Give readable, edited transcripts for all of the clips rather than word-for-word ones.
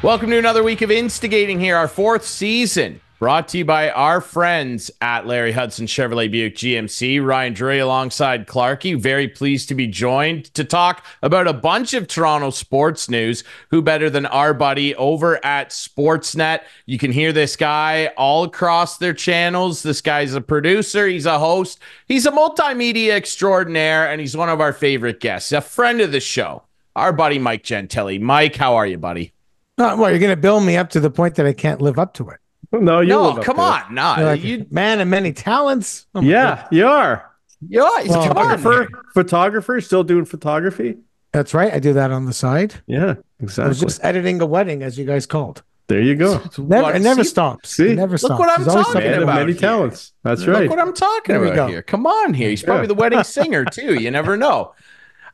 Welcome to another week of Instigating here, our fourth season, brought to you by our friends at Larry Hudson Chevrolet Buick GMC. Ryan Drury alongside Clarkey. Very pleased to be joined to talk about a bunch of Toronto sports news. Who better than our buddy over at Sportsnet? You can hear this guy all across their channels. This guy's a producer. He's a host. He's a multimedia extraordinaire, and he's one of our favorite guests, a friend of the show, our buddy Mike Gentile. Mike, how are you, buddy? Well, you're going to build me up to the point that I can't live up to it. No, come on. No, like you man of many talents. Oh yeah, you are. Yeah, photographer, still doing photography. That's right. I do that on the side. Yeah, exactly. I was just editing a wedding, as you guys called. There you go. It never stops. See? It never stops. Look what I'm talking about. Many talents. That's right. Look what I'm talking about here. Come on here. He's probably the wedding singer too. You never know.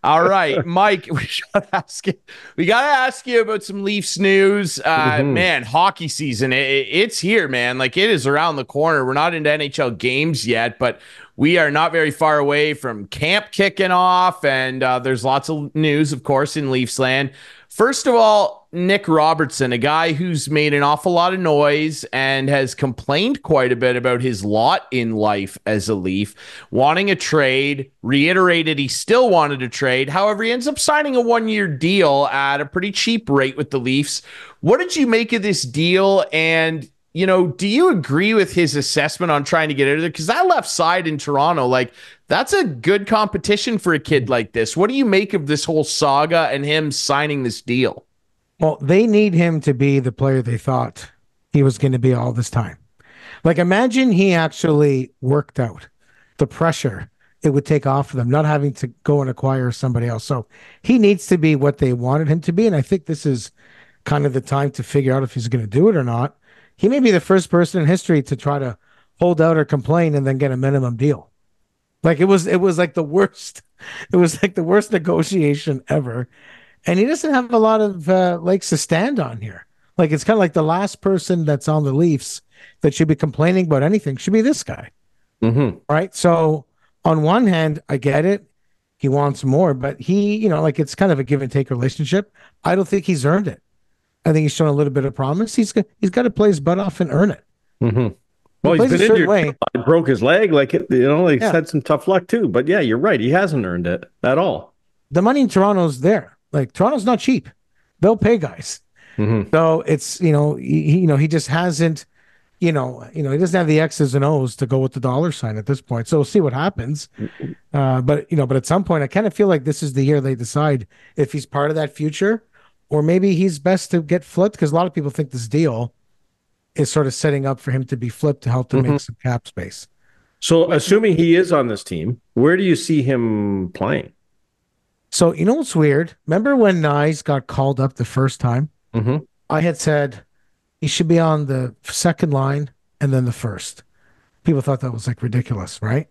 All right, Mike, we got to ask you about some Leafs news. Man, hockey season, it's here, man. Like, it is around the corner. We're not into NHL games yet, but we are not very far away from camp kicking off, and there's lots of news, of course, in Leafs land. First of all, Nick Robertson, a guy who's made an awful lot of noise and has complained quite a bit about his lot in life as a Leaf, wanting a trade, reiterated he still wanted a trade. However, he ends up signing a one-year deal at a pretty cheap rate with the Leafs. What did you make of this deal? And, do you agree with his assessment on trying to get out of there? Because that left side in Toronto, that's a good competition for a kid like this. What do you make of this whole saga and him signing this deal? Well, they need him to be the player they thought he was going to be all this time. Imagine he actually worked out the pressure it would take off of them, not having to go and acquire somebody else. So he needs to be what they wanted him to be. And I think this is kind of the time to figure out if he's going to do it or not. He may be the first person in history to try to hold out or complain and then get a minimum deal. It was like the worst. It was like the worst negotiation ever. And he doesn't have a lot of legs to stand on here. It's kind of like the last person that's on the Leafs that should be complaining about anything should be this guy. Mm-hmm. Right. So on one hand, I get it. He wants more, but he, it's kind of a give and take relationship. I don't think he's earned it. I think he's shown a little bit of promise. He's got to play his butt off and earn it. Mm-hmm. Well, he's been injured. He broke his leg. He's had some tough luck too. But yeah, you're right. He hasn't earned it at all. The money in Toronto's there. Toronto's not cheap. They'll pay guys. Mm-hmm. So it's, he just hasn't, he doesn't have the X's and O's to go with the dollar sign at this point. So we'll see what happens. But at some point, I kind of feel like this is the year they decide if he's part of that future, or maybe he's best to get flipped, because a lot of people think this deal is sort of setting up for him to be flipped to help to make some cap space. So assuming he is on this team, where do you see him playing? So, what's weird? Remember when Nyes got called up the first time? Mm-hmm. I had said he should be on the second line and then the first. People thought that was ridiculous, right?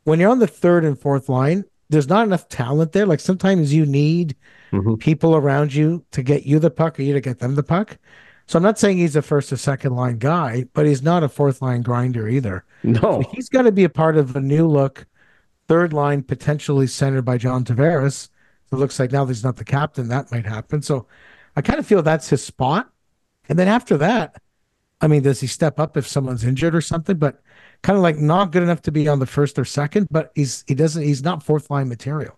When you're on the third and fourth line, there's not enough talent there. Sometimes you need people around you to get you the puck or you to get them the puck. So I'm not saying he's a first or second line guy, but he's not a fourth line grinder either. No. So he's got to be a part of a new look third line, potentially centered by John Tavares. It looks like now that he's not the captain, that might happen. So I kind of feel that's his spot. And then after that, does he step up if someone's injured or something? But kind of not good enough to be on the first or second, but he's not fourth line material.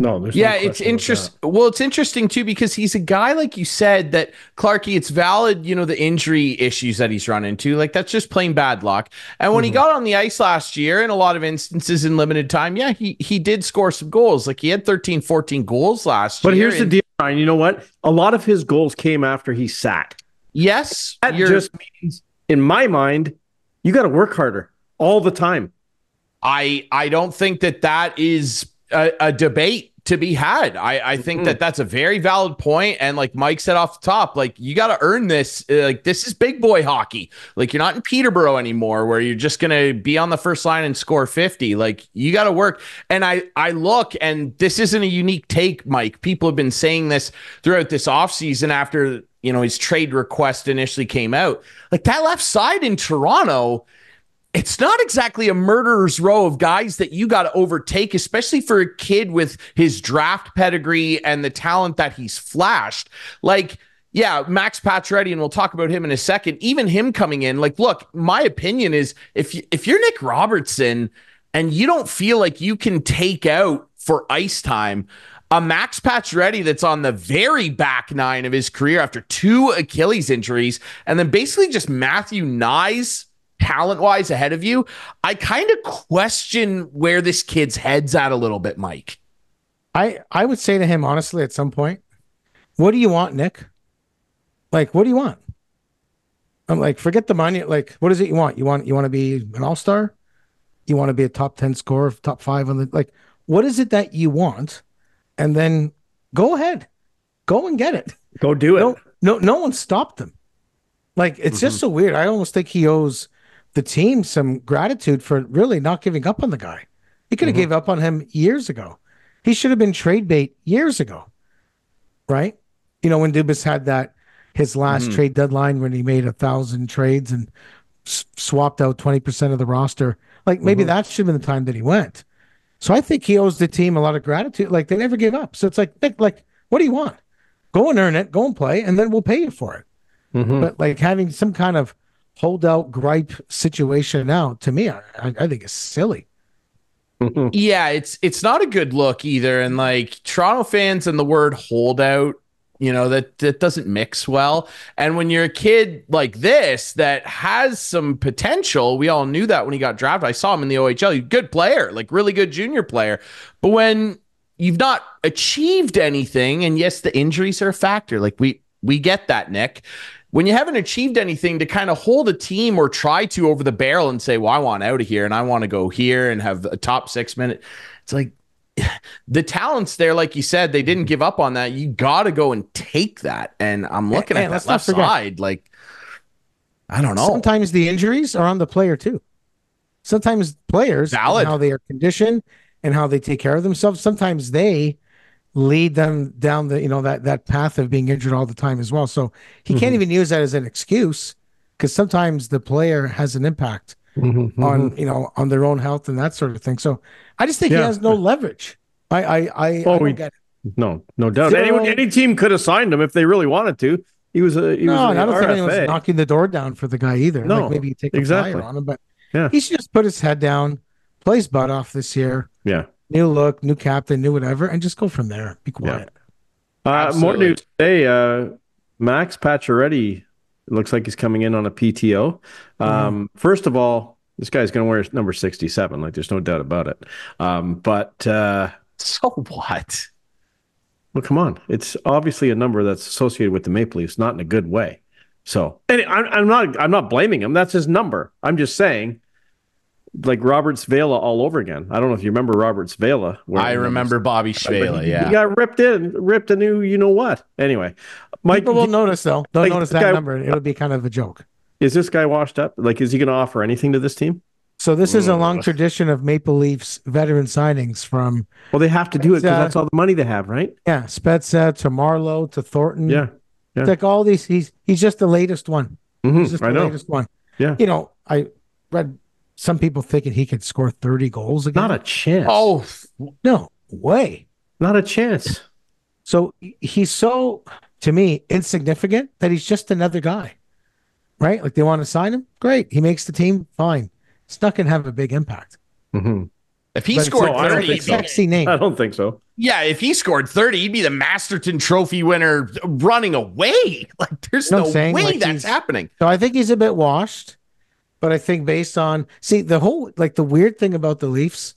No, there's it's interesting. Well, it's interesting too, because he's a guy, like you said, that Clarkey, it's valid, the injury issues that he's run into. That's just plain bad luck. And when he got on the ice last year, in a lot of instances in limited time, he did score some goals. He had 13, 14 goals last year. But here's the deal, Ryan. You know what? A lot of his goals came after he sat. Yes. That just means, in my mind, you got to work harder all the time. I don't think that is a debate, to be had. I think that's a very valid point. And like Mike said off the top, like you got to earn this. Like this is big boy hockey. Like you're not in Peterborough anymore where you're just going to be on the first line and score 50. Like you got to work. And I look, and this isn't a unique take, Mike. People have been saying this throughout this offseason after, his trade request initially came out. Like that left side in Toronto, it's not exactly a murderer's row of guys that you got to overtake, especially for a kid with his draft pedigree and the talent that he's flashed. Like, yeah, Max Pacioretty, and we'll talk about him in a second, even him coming in. Like, look, my opinion is if you're Nick Robertson and you don't feel like you can take out for ice time a Max Pacioretty that's on the very back nine of his career after 2 Achilles injuries, and then basically just Matthew Nyes talent-wise ahead of you, I kind of question where this kid's head's at a little bit, Mike. I would say to him, honestly, at some point, what do you want, Nick? Like, what do you want? I'm like, forget the money. Like, what is it you want? You want to be an all-star? You want to be a top 10 scorer, top 5 on the, like, what is it that you want? And then go ahead. Go and get it. Go do it. No one stopped him. Like, it's just so weird. I almost think he owes the team some gratitude for really not giving up on the guy. He could have gave up on him years ago. He should have been trade bait years ago, right? When Dubas had his last trade deadline when he made 1,000 trades and swapped out 20% of the roster. Like maybe that should have been the time that he went. So I think he owes the team a lot of gratitude. Like they never gave up. So it's like, Nick, like, what do you want? Go and earn it, go and play, and then we'll pay you for it. But like having some kind of holdout gripe situation now, to me, I think it's silly. Yeah, it's not a good look either. And like Toronto fans and the word holdout, that doesn't mix well. And when you're a kid like this that has some potential, we all knew that when he got drafted. I saw him in the OHL. He's a good player, like really good junior player. But when you've not achieved anything, and yes, the injuries are a factor. Like we get that, Nick. When you haven't achieved anything, to kind of hold a team or try to over the barrel and say, well, I want out of here and I want to go here and have a top 6 minute. It's like the talent's there. Like you said, they didn't give up on that. You got to go and take that. And I'm looking at that left side. Like, I don't know. Sometimes the injuries are on the player too. Sometimes players, how they are conditioned and how they take care of themselves. Sometimes they lead them down the that path of being injured all the time as well. So he can't even use that as an excuse, because sometimes the player has an impact on their own health and that sort of thing. So I just think he has no leverage. I don't get it. No doubt. Any team could have signed him if they really wanted to. I don't think anyone's knocking the door down for the guy either. No, like maybe you take a flyer on him, but he should just put his head down, play his butt off this year. Yeah. New look, new captain, new whatever, and just go from there. Be quiet. More news today. Max Pacioretty, it looks like he's coming in on a PTO. First of all, this guy's going to wear number 67. Like, there's no doubt about it. But so what? Well, come on. It's obviously a number that's associated with the Maple Leafs, not in a good way. So, and I'm not blaming him. That's his number. I'm just saying, like Roberts Vela all over again. I don't know if you remember Roberts Vela. I remember Bobby Schwela, yeah. He got ripped a new you-know-what. Anyway. Mike, people will notice, though. They'll notice that number. It'll be kind of a joke. Is this guy washed up? Like, is he going to offer anything to this team? So this is a long tradition of Maple Leafs veteran signings from... Well, they have to do it because that's all the money they have, right? Yeah, Spezza to Marlowe to Thornton. Yeah. It's like all these... He's just the latest one. He's just the latest one. Yeah. I read... Some people thinking he could score 30 goals again. Not a chance. Oh, no way. Not a chance. So he's so, to me, insignificant that he's just another guy, right? Like they want to sign him. Great. He makes the team. Fine. It's not going to have a big impact. If he scored 30, he'd be sexy name. I don't think so. Yeah, if he scored 30, he'd be the Masterton Trophy winner running away. Like there's no way that's happening. So I think he's a bit washed. But I think based on, the weird thing about the Leafs,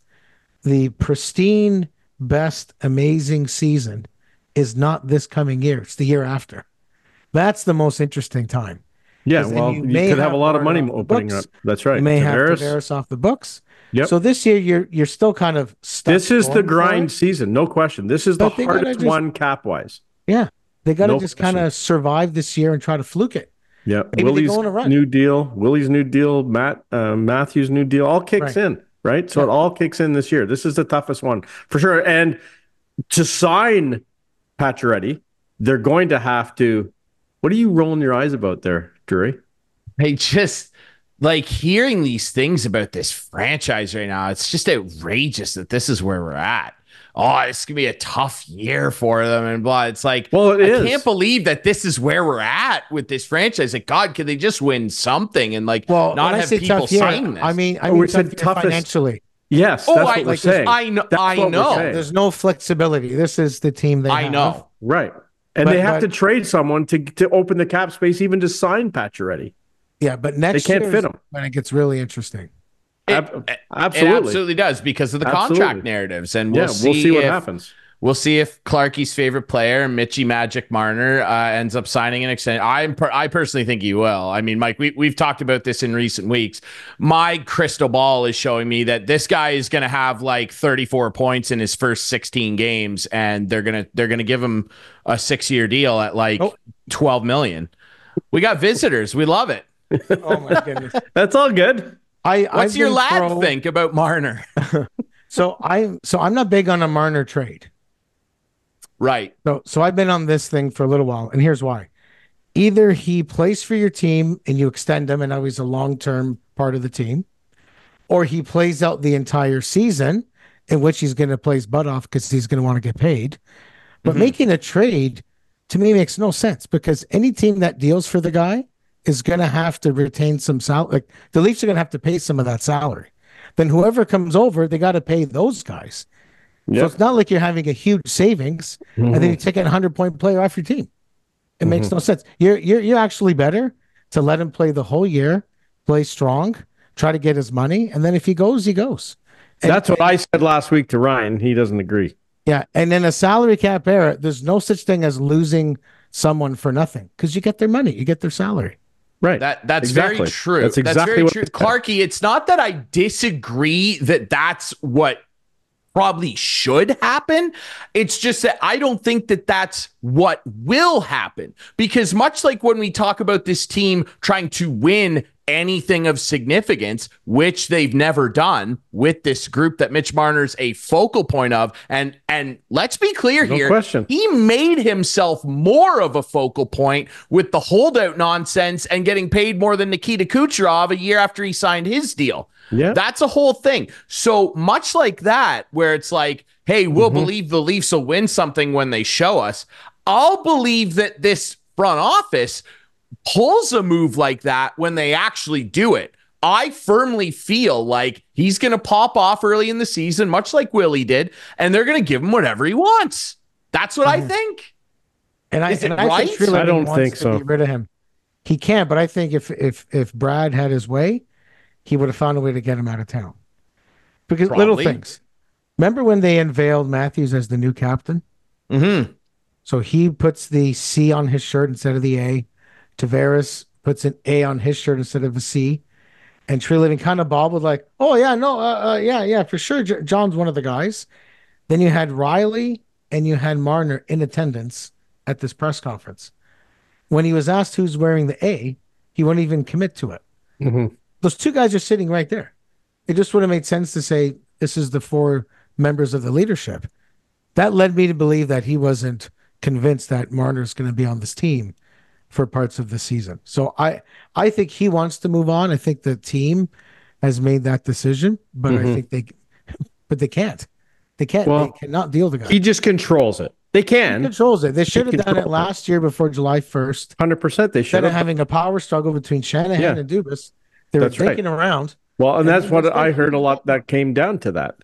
the pristine, best, amazing season is not this coming year. It's the year after. That's the most interesting time. Yeah, well, you could have a lot of money opening up. That's right. You may have Tavares off the books. Yep. So this year you're still kind of stuck. This is the grind season, no question. This is the hardest one cap-wise. Yeah. They got to just kind of survive this year and try to fluke it. Yeah. Willie's new deal, Matthews' new deal, all kicks in, right? So it all kicks in this year. This is the toughest one for sure. And to sign Pacioretty, they're going to have to. What are you rolling your eyes about there, Drury? Hey, just like hearing these things about this franchise right now, it's just outrageous that this is where we're at. Oh, it's going to be a tough year for them and blah. It's like, well, I can't believe that this is where we're at with this franchise. Like, God, could they just win something and like not have people sign this? I mean, we said toughest financially. Yes, that's what we're saying. I know. There's no flexibility. This is the team they have. I know. Right. And they have to trade someone to open the cap space, even to sign Pacioretty. Yeah, but next year they can't fit him when it gets really interesting. It absolutely does because of the contract narratives, and we'll see what happens. We'll see if Clarkey's favorite player, Mitchie Magic Marner, ends up signing an extension. I personally think he will. I mean, Mike, we've talked about this in recent weeks. My crystal ball is showing me that this guy is going to have like 34 points in his first 16 games, and they're gonna give him a 6-year deal at like $12 million. We got visitors. We love it. Oh my goodness, that's all good. What's your lad think about Marner? So I'm not big on a Marner trade. Right. So I've been on this thing for a little while, and here's why. Either he plays for your team and you extend him and now he's a long-term part of the team, or he plays out the entire season in which he's going to play his butt off because he's going to want to get paid. But making a trade, to me, makes no sense because any team that deals for the guy is going to have to retain some salary. Like the Leafs are going to have to pay some of that salary. Then whoever comes over, they got to pay those guys. Yep. So it's not like you're having a huge savings and then you take a 100-point player off your team. It makes no sense. You're actually better to let him play the whole year, play strong, try to get his money, and then if he goes, he goes. That's what I said last week to Ryan. He doesn't agree. Yeah, and in a salary cap era, there's no such thing as losing someone for nothing because you get their money, you get their salary. Right. That's very true. That's exactly what true. Clarkey, it's not that I disagree that that's what probably should happen. It's just that I don't think that that's what will happen because much like when we talk about this team trying to win anything of significance, which they've never done with this group that Mitch Marner's a focal point of. And let's be clear here. Question. He made himself more of a focal point with the holdout nonsense and getting paid more than Nikita Kucherov a year after he signed his deal. Yeah. That's a whole thing. So much like that, where it's like, hey, we'll believe the Leafs will win something when they show us. I'll believe that this front office pulls a move like that when they actually do it. I firmly feel like he's going to pop off early in the season, much like Willie did, and they're going to give him whatever he wants. That's what I think. And Is it right? I don't think so. Get rid of him. He can't, but I think if Brad had his way, he would have found a way to get him out of town. Because little things. Remember when they unveiled Matthews as the new captain? Mm-hmm. So he puts the C on his shirt instead of the A. Tavares puts an A on his shirt instead of a C. And Treliving kind of bobbled like, oh, yeah, no, yeah, for sure. John's one of the guys. Then you had Riley and you had Marner in attendance at this press conference. When he was asked who's wearing the A, he wouldn't even commit to it. Mm-hmm. Those two guys are sitting right there. It just would have made sense to say this is the 4 members of the leadership. That led me to believe that he wasn't convinced that Marner's going to be on this team for parts of the season. So I think he wants to move on. I think the team has made that decision, but I think they can't. They can't. Well, they cannot deal the guy. He just controls it. They can. He controls it. They should have done it last year before July 1st. 100% they should Instead of having a power struggle between Shanahan and Dubas. They were thinking around. Well, and that's what I heard a lot that came down to that.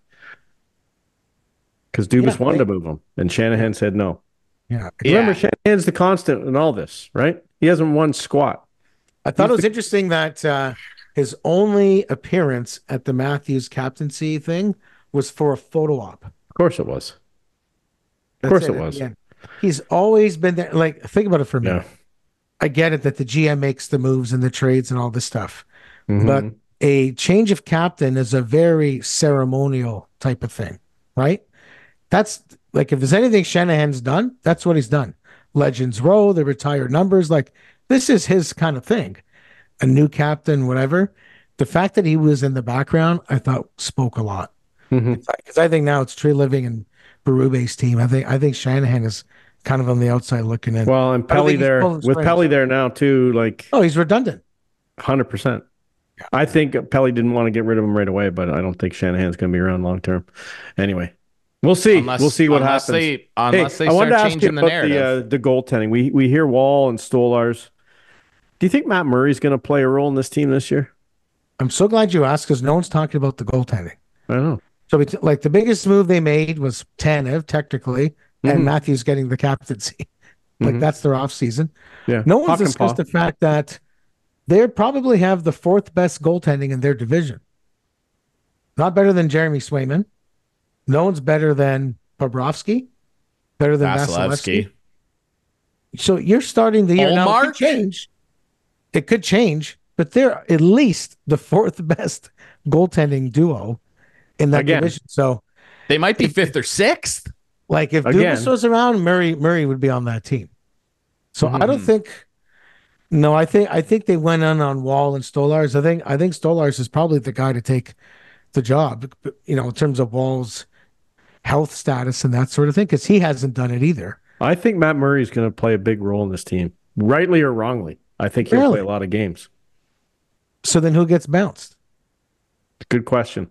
Because Dubas wanted to move him, and Shanahan said no. Yeah. Remember, Shanahan's the constant in all this, right? He hasn't won squat. I thought it was interesting that his only appearance at the Matthews captaincy thing was for a photo op. Of course it was. Of course it was. He's always been there. Like, think about it for a minute. I get it that the GM makes the moves and the trades and all this stuff. Mm-hmm. But a change of captain is a very ceremonial type of thing, right? That's like, if there's anything Shanahan's done, that's what he's done. Legends Row, the retired numbers, like this is his kind of thing. A new captain, whatever. The fact that he was in the background, I thought spoke a lot. Because I think now it's Tree Living and Berube's team. I think Shanahan is kind of on the outside looking in. Well, and Pelly there with Pelly there now too. Like, oh, he's redundant. 100%. I think Pelly didn't want to get rid of him right away, but I don't think Shanahan's going to be around long term. Anyway, we'll see. We'll see what happens. Unless they start changing the narrative. The goaltending. We hear Wall and Stolars. Do you think Matt Murray's going to play a role in this team this year? I'm so glad you asked because no one's talking about the goaltending. I know. So like the biggest move they made was Tanev, technically, and Matthews getting the captaincy. Like that's their off season. Yeah. No one's discussed the fact that they probably have the fourth best goaltending in their division. Not better than Jeremy Swayman. No one's better than Bobrovsky. Better than Vasilevsky. So you're starting the year now. It could change. It could change, but they're at least the fourth best goaltending duo in that division. So they might be fifth or sixth. Like if Dubas was around, Murray would be on that team. So I don't think. No, I think they went on Wall and Stolars. I think Stolars is probably the guy to take the job. You know, in terms of Wall's health status and that sort of thing, because he hasn't done it either. I think Matt Murray is going to play a big role in this team, rightly or wrongly. I think he'll play a lot of games. So then who gets bounced? Good question.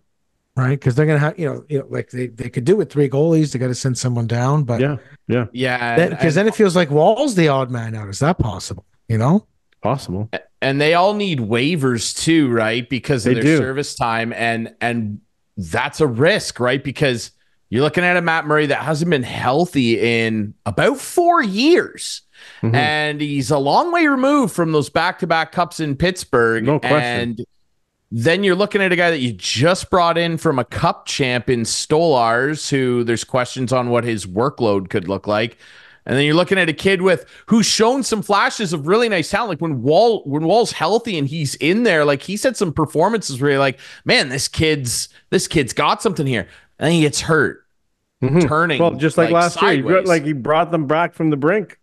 Right, because they're gonna have, you know, like they could do with three goalies. They got to send someone down, but yeah. Because then it feels like Wall's the odd man out. Is that possible? You know, possible. And they all need waivers too, right? Because of their service time, and that's a risk, right? Because you're looking at a Matt Murray that hasn't been healthy in about 4 years, and he's a long way removed from those back-to-back cups in Pittsburgh. No question. And then you're looking at a guy that you just brought in from a cup champ in Stolars, who there's questions on what his workload could look like. And then you're looking at a kid who's shown some flashes of really nice talent. Like when Wall's healthy and he's in there, like he's had some performances where you're like, man, this kid's got something here. And he gets hurt, turning. Well, just like last year, he brought them back from the brink.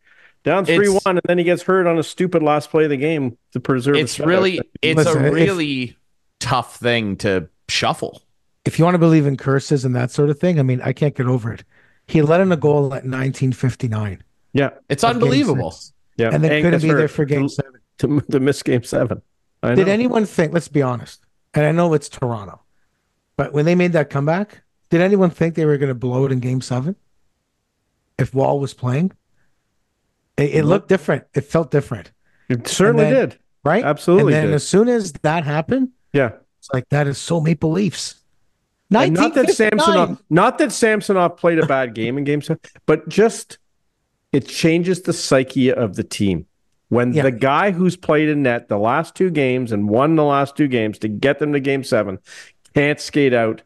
Down 3-1, and then he gets hurt on a stupid last play of the game to preserve. It's a really tough thing to shuffle. If you want to believe in curses and that sort of thing, I mean, I can't get over it. He let in a goal at 1959. Yeah, it's unbelievable. Yeah, and then couldn't be there for Game 7 to miss Game 7. Did anyone think? Let's be honest, and I know it's Toronto, but when they made that comeback, did anyone think they were going to blow it in Game 7? If Wall was playing, it looked different. It felt different. It certainly did. Right? Absolutely. And then as soon as that happened, it's like that is so Maple Leafs. Not that Samsonov played a bad game in Game 7, but just it changes the psyche of the team. When the guy who's played in net the last 2 games and won the last 2 games to get them to Game 7 can't skate out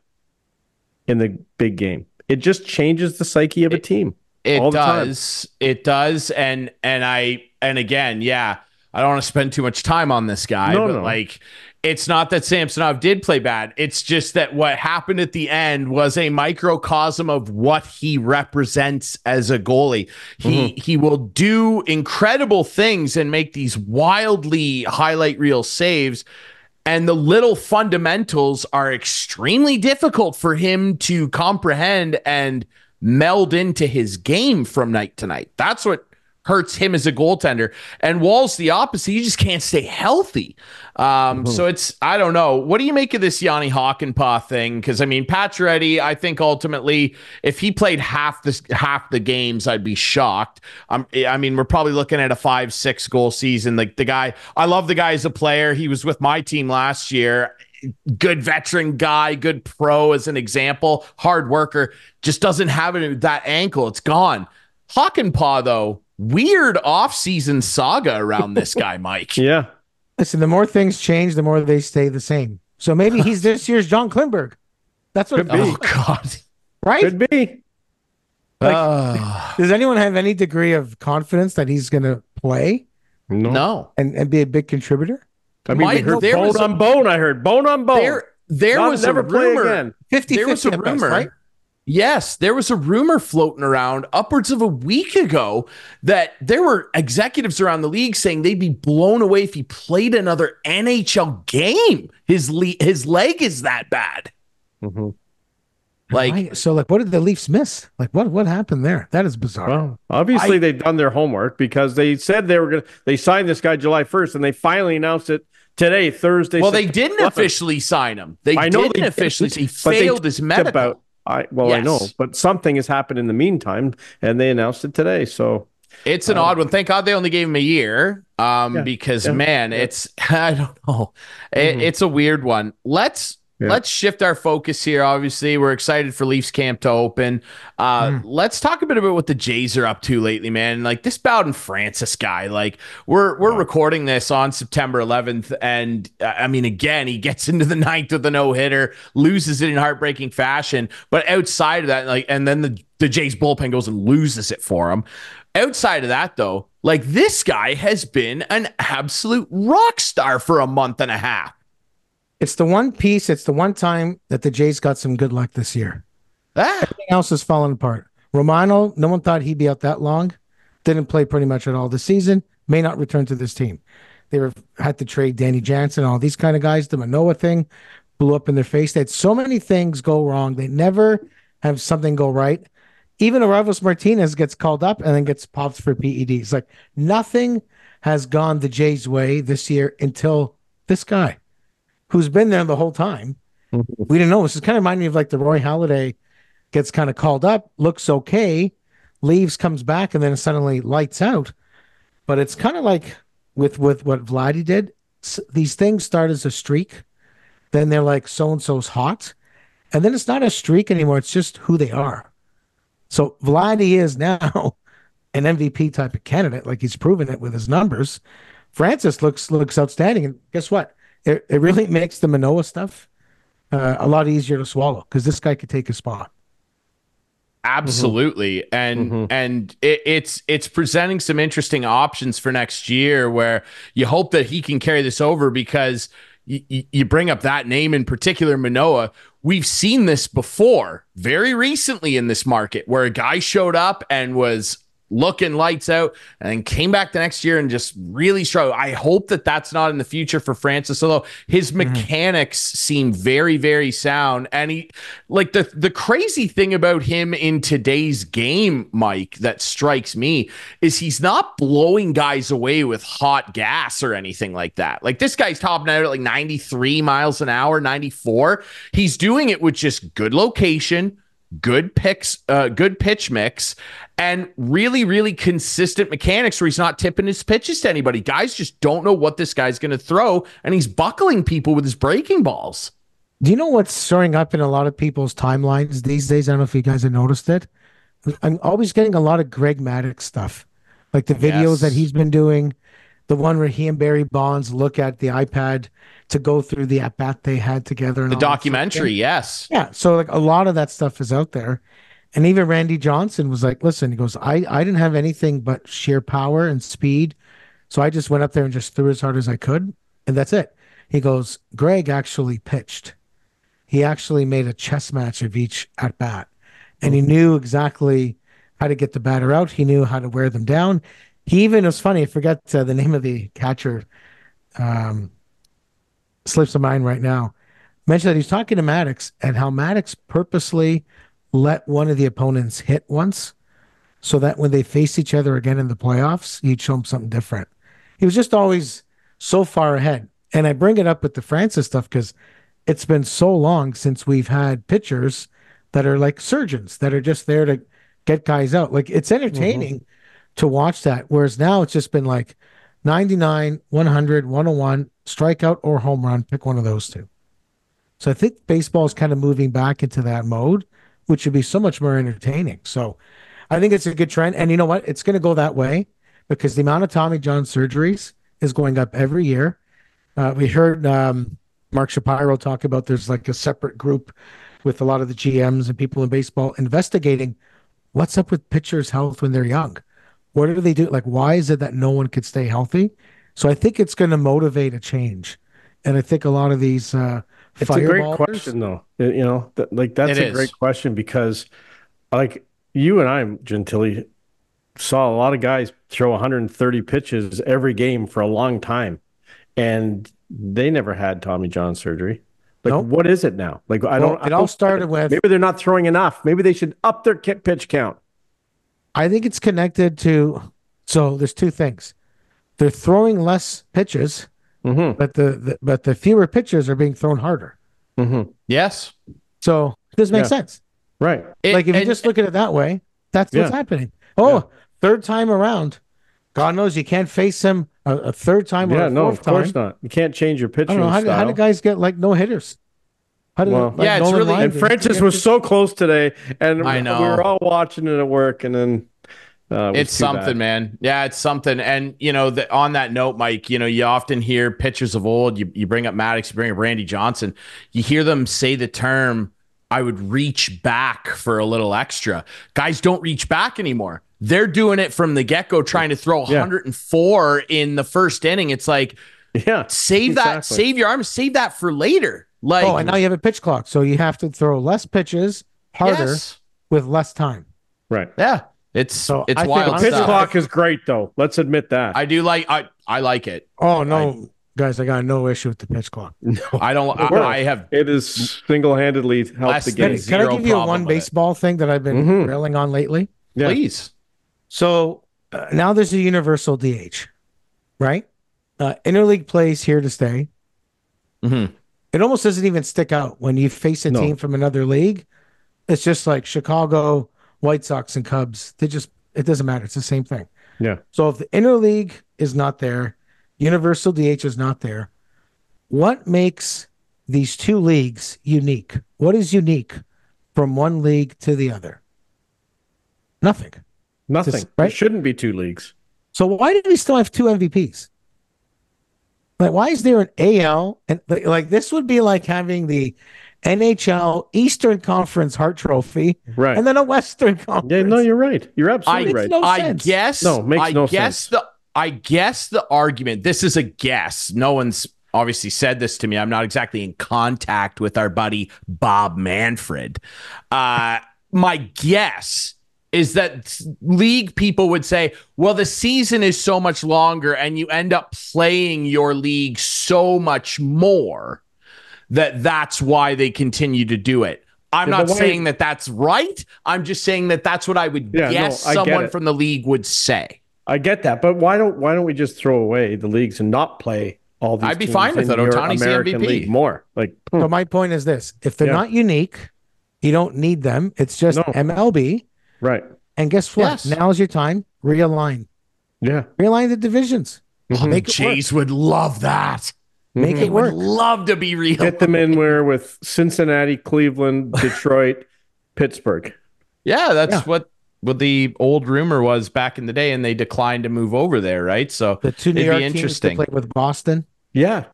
in the big game. It just changes the psyche of a team. It does. And again, I don't want to spend too much time on this guy, like, it's not that Samsonov did play bad. It's just that what happened at the end was a microcosm of what he represents as a goalie. He will do incredible things and make these wildly highlight reel saves, and the little fundamentals are extremely difficult for him to comprehend and meld into his game from night to night. That's what hurts him as a goaltender. And Wall's the opposite. He just can't stay healthy. So it's, I don't know. What do you make of this Jani Hakanpää thing? Because I mean, Pacioretty, I think ultimately, if he played half the games, I'd be shocked. I mean, we're probably looking at a 5-6 goal season. Like the guy, I love the guy as a player. He was with my team last year. Good veteran guy, good pro as an example, hard worker, just doesn't have that ankle. It's gone. Hakanpää, though, weird off-season saga around this guy, Mike. Yeah. Listen, the more things change, the more they stay the same. So maybe he's this year's John Klingberg. That's what it could be. Oh, God. Right? Could be. Does anyone have any degree of confidence that he's going to play? No. And be a big contributor? I mean, we heard bone on bone. I heard bone on bone. There was a rumor. 50-50 there was a rumor. Right? Yes, there was a rumor floating around upwards of a week ago that there were executives around the league saying they'd be blown away if he played another NHL game. His leg is that bad. Mm-hmm. What did the Leafs miss? Like, what happened there? That is bizarre. Well, obviously they've done their homework, because they said they signed this guy July 1st, and they finally announced it today, Thursday. Well, they didn't officially sign him. They didn't officially. He failed his medical. I know, but something has happened in the meantime, and they announced it today. So it's an odd one. Thank God they only gave him a year, because it's I don't know, it's a weird one. Let's shift our focus here. Obviously, we're excited for Leafs camp to open. Let's talk a bit about what the Jays are up to lately, man. Like this Bowden Francis guy. Like we're recording this on September 11th, and I mean, again, he gets into the ninth with a no-hitter, loses it in heartbreaking fashion. But outside of that, and then the Jays bullpen goes and loses it for him. Outside of that, though, like this guy has been an absolute rock star for a month and a half. It's the one piece. It's the one time that the Jays got some good luck this year. Everything else is falling apart. Romano, no one thought he'd be out that long. Didn't play pretty much at all this season. May not return to this team. They had to trade Danny Jansen, all these kind of guys. The Manoah thing blew up in their face. They had so many things go wrong. They never have something go right. Even Aravos Martinez gets called up and then gets popped for PEDs. Like nothing has gone the Jays' way this year until this guy, who's been there the whole time. We didn't know. This is kind of reminding me of like the Roy Halladay gets kind of called up, looks okay, leaves, comes back, and then suddenly lights out. But it's kind of like with what Vladdy did. These things start as a streak. Then they're like, so-and-so's hot. And then it's not a streak anymore. It's just who they are. So Vladdy is now an MVP type of candidate. Like he's proven it with his numbers. Francis looks outstanding. And guess what? It really makes the Manoah stuff a lot easier to swallow, because this guy could take a spot. Absolutely. And it's presenting some interesting options for next year, where you hope that he can carry this over, because you bring up that name in particular, Manoah. We've seen this before very recently in this market, where a guy showed up and was looking lights out and then came back the next year and just really struggled. I hope that that's not in the future for Francis, although his mechanics seem very, very sound. And he, like the crazy thing about him in today's game, Mike, that strikes me is he's not blowing guys away with hot gas or anything like that. Like this guy's topping out at like 93 miles an hour, 94. He's doing it with just good location, good pitch mix, and really, really consistent mechanics, where he's not tipping his pitches to anybody. Guys just don't know what this guy's going to throw, and he's buckling people with his breaking balls. Do you know what's showing up in a lot of people's timelines these days? I don't know if you guys have noticed it. I'm always getting a lot of Greg Maddux stuff, like the videos that he's been doing, the one where he and Barry Bonds look at the iPad to go through the at-bat they had together. And the documentary, yes. Yeah, so like a lot of that stuff is out there. And even Randy Johnson was like, listen, he goes, I didn't have anything but sheer power and speed, so I just went up there and just threw as hard as I could, and that's it. He goes, Greg actually pitched. He actually made a chess match of each at-bat, and he knew exactly how to get the batter out. He knew how to wear them down. He even, it was funny, I forget the name of the catcher, slips of mind right now, mentioned that he's talking to Maddux and how Maddux purposely let one of the opponents hit once so that when they face each other again in the playoffs, he'd show them something different. He was just always so far ahead. And I bring it up with the Francis stuff because it's been so long since we've had pitchers that are like surgeons that are just there to get guys out. Like it's entertaining to watch that. Whereas now it's just been like 99, 100, 101, strikeout or home run, pick one of those two. So I think baseball is kind of moving back into that mode, which would be so much more entertaining. So I think it's a good trend. And you know what? It's going to go that way because the amount of Tommy John surgeries is going up every year. We heard Mark Shapiro talk about there's like a separate group with a lot of the GMs and people in baseball investigating what's up with pitchers' health when they're young. What do they do? Like, why is it that no one could stay healthy? So I think it's going to motivate a change. And I think a lot of these it's a great question, though. That's a great question because, like, you and I, Gentili, saw a lot of guys throw 130 pitches every game for a long time, and they never had Tommy John surgery. Like, nope. What is it now? Like, It all started with maybe they're not throwing enough. Maybe they should up their pitch count. I think it's connected to. So there's two things. They're throwing less pitches, but the fewer pitches are being thrown harder. Yes. So this makes sense, right? If you just look at it that way, that's what's happening. Third time around, God knows you can't face him a third time or a fourth time. Of course not. You can't change your pitching style. How do guys get like no hitters? It's really. And Francis was so close today, and I know we were all watching it at work, and then. It's something, man. Yeah, it's something. And, on that note, Mike, you often hear pitchers of old. You bring up Maddox, you bring up Randy Johnson. You hear them say the term, I would reach back for a little extra. Guys don't reach back anymore. They're doing it from the get-go, trying to throw 104 in the first inning. It's like, save your arms, save that for later. Like, and now you have a pitch clock. So you have to throw less pitches harder with less time. Right. Yeah. It's wild. The pitch clock is great, though. Let's admit that. I do like. I like it. Oh no, guys! I got no issue with the pitch clock. No, I don't. I have. It is single-handedly helped the game. Can I give you one baseball thing that I've been railing on lately? Yeah. Please. So now there's a universal DH, right? Interleague plays here to stay. It almost doesn't even stick out when you face a team from another league. It's just like Chicago White Sox and Cubs. It doesn't matter. It's the same thing. Yeah. So if the interleague is not there, universal DH is not there, what makes these two leagues unique? What is unique from one league to the other? Nothing. Right? There shouldn't be two leagues. So why do we still have two MVPs? Like, why is there an AL? And like this would be like having the NHL Eastern Conference Hart Trophy, right, and then a Western Conference. Yeah, no, you're right. You're absolutely right. Makes no sense. I guess the argument. This is a guess. No one's obviously said this to me. I'm not exactly in contact with our buddy Bob Manfred. My guess is that league people would say, well, the season is so much longer, and you end up playing your league so much more. That's why they continue to do it. I'm not saying that that's right. I'm just saying that that's what I would guess someone from the league would say. I get that, but why don't we just throw away the leagues and not play all these? I'd be fine with it. Ohtani's the MVP. League more. So my point is this: if they're not unique, you don't need them. It's just MLB, right? And guess what? Yes. Now's your time. Realign. Yeah, realign the divisions. Make it work. Would love that. Make it work. Would love to be real. Get them in with Cincinnati, Cleveland, Detroit, Pittsburgh. Yeah, that's what the old rumor was back in the day, and they declined to move over there, right? So the two New York teams to play with Boston. Yeah,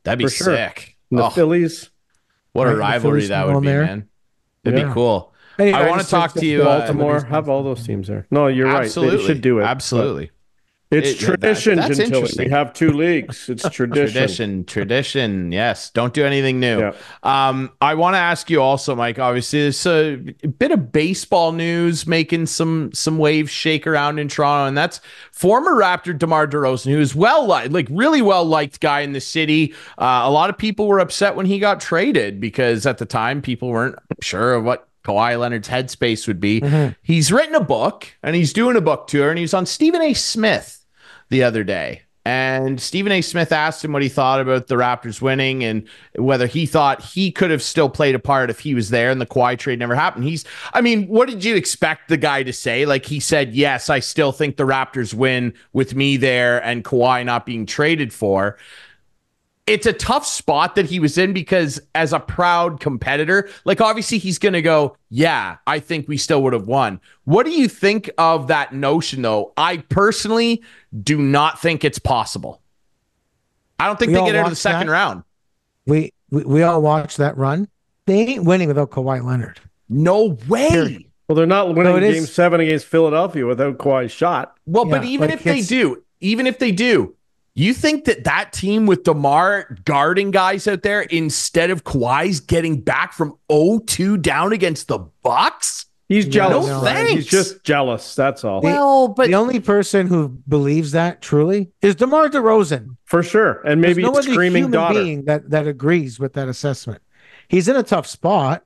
that'd be sick. And the Phillies. What a rivalry that would be, man. It'd be cool. Anyway, I want to talk to you. Baltimore, have all those teams there. No, you're right. They should do it. Absolutely. It's tradition, that's interesting. We have two leagues. It's tradition. Tradition. Yes. Don't do anything new. Yeah. I want to ask you also, Mike, obviously there's a bit of baseball news making some waves shake around in Toronto, and that's former Raptor Demar Derozan, who's really well-liked guy in the city. A lot of people were upset when he got traded because at the time people weren't sure of what Kawhi Leonard's headspace would be. He's written a book, and he's doing a book tour, and he was on Stephen A. Smith the other day. And Stephen A. Smith asked him what he thought about the Raptors winning and whether he thought he could have still played a part if he was there and the Kawhi trade never happened. What did you expect the guy to say? Like, he said, yes, I still think the Raptors win with me there and Kawhi not being traded for. It's a tough spot that he was in because as a proud competitor, obviously he's going to go, yeah, I think we still would have won. What do you think of that notion, though? I personally do not think it's possible. I don't think they get into the second round. We all watched that run. They ain't winning without Kawhi Leonard. No way. Period. Well, they're not winning Game 7 against Philadelphia without Kawhi's shot. Well, but even if they do, you think that team with DeMar guarding guys out there instead of Kawhi's getting back from 0-2 down against the Bucks? He's jealous. No, thanks. He's just jealous. That's all. Well, but the only person who believes that truly is DeMar DeRozan. For sure. And maybe no screaming human daughter. Being that agrees with that assessment. He's in a tough spot.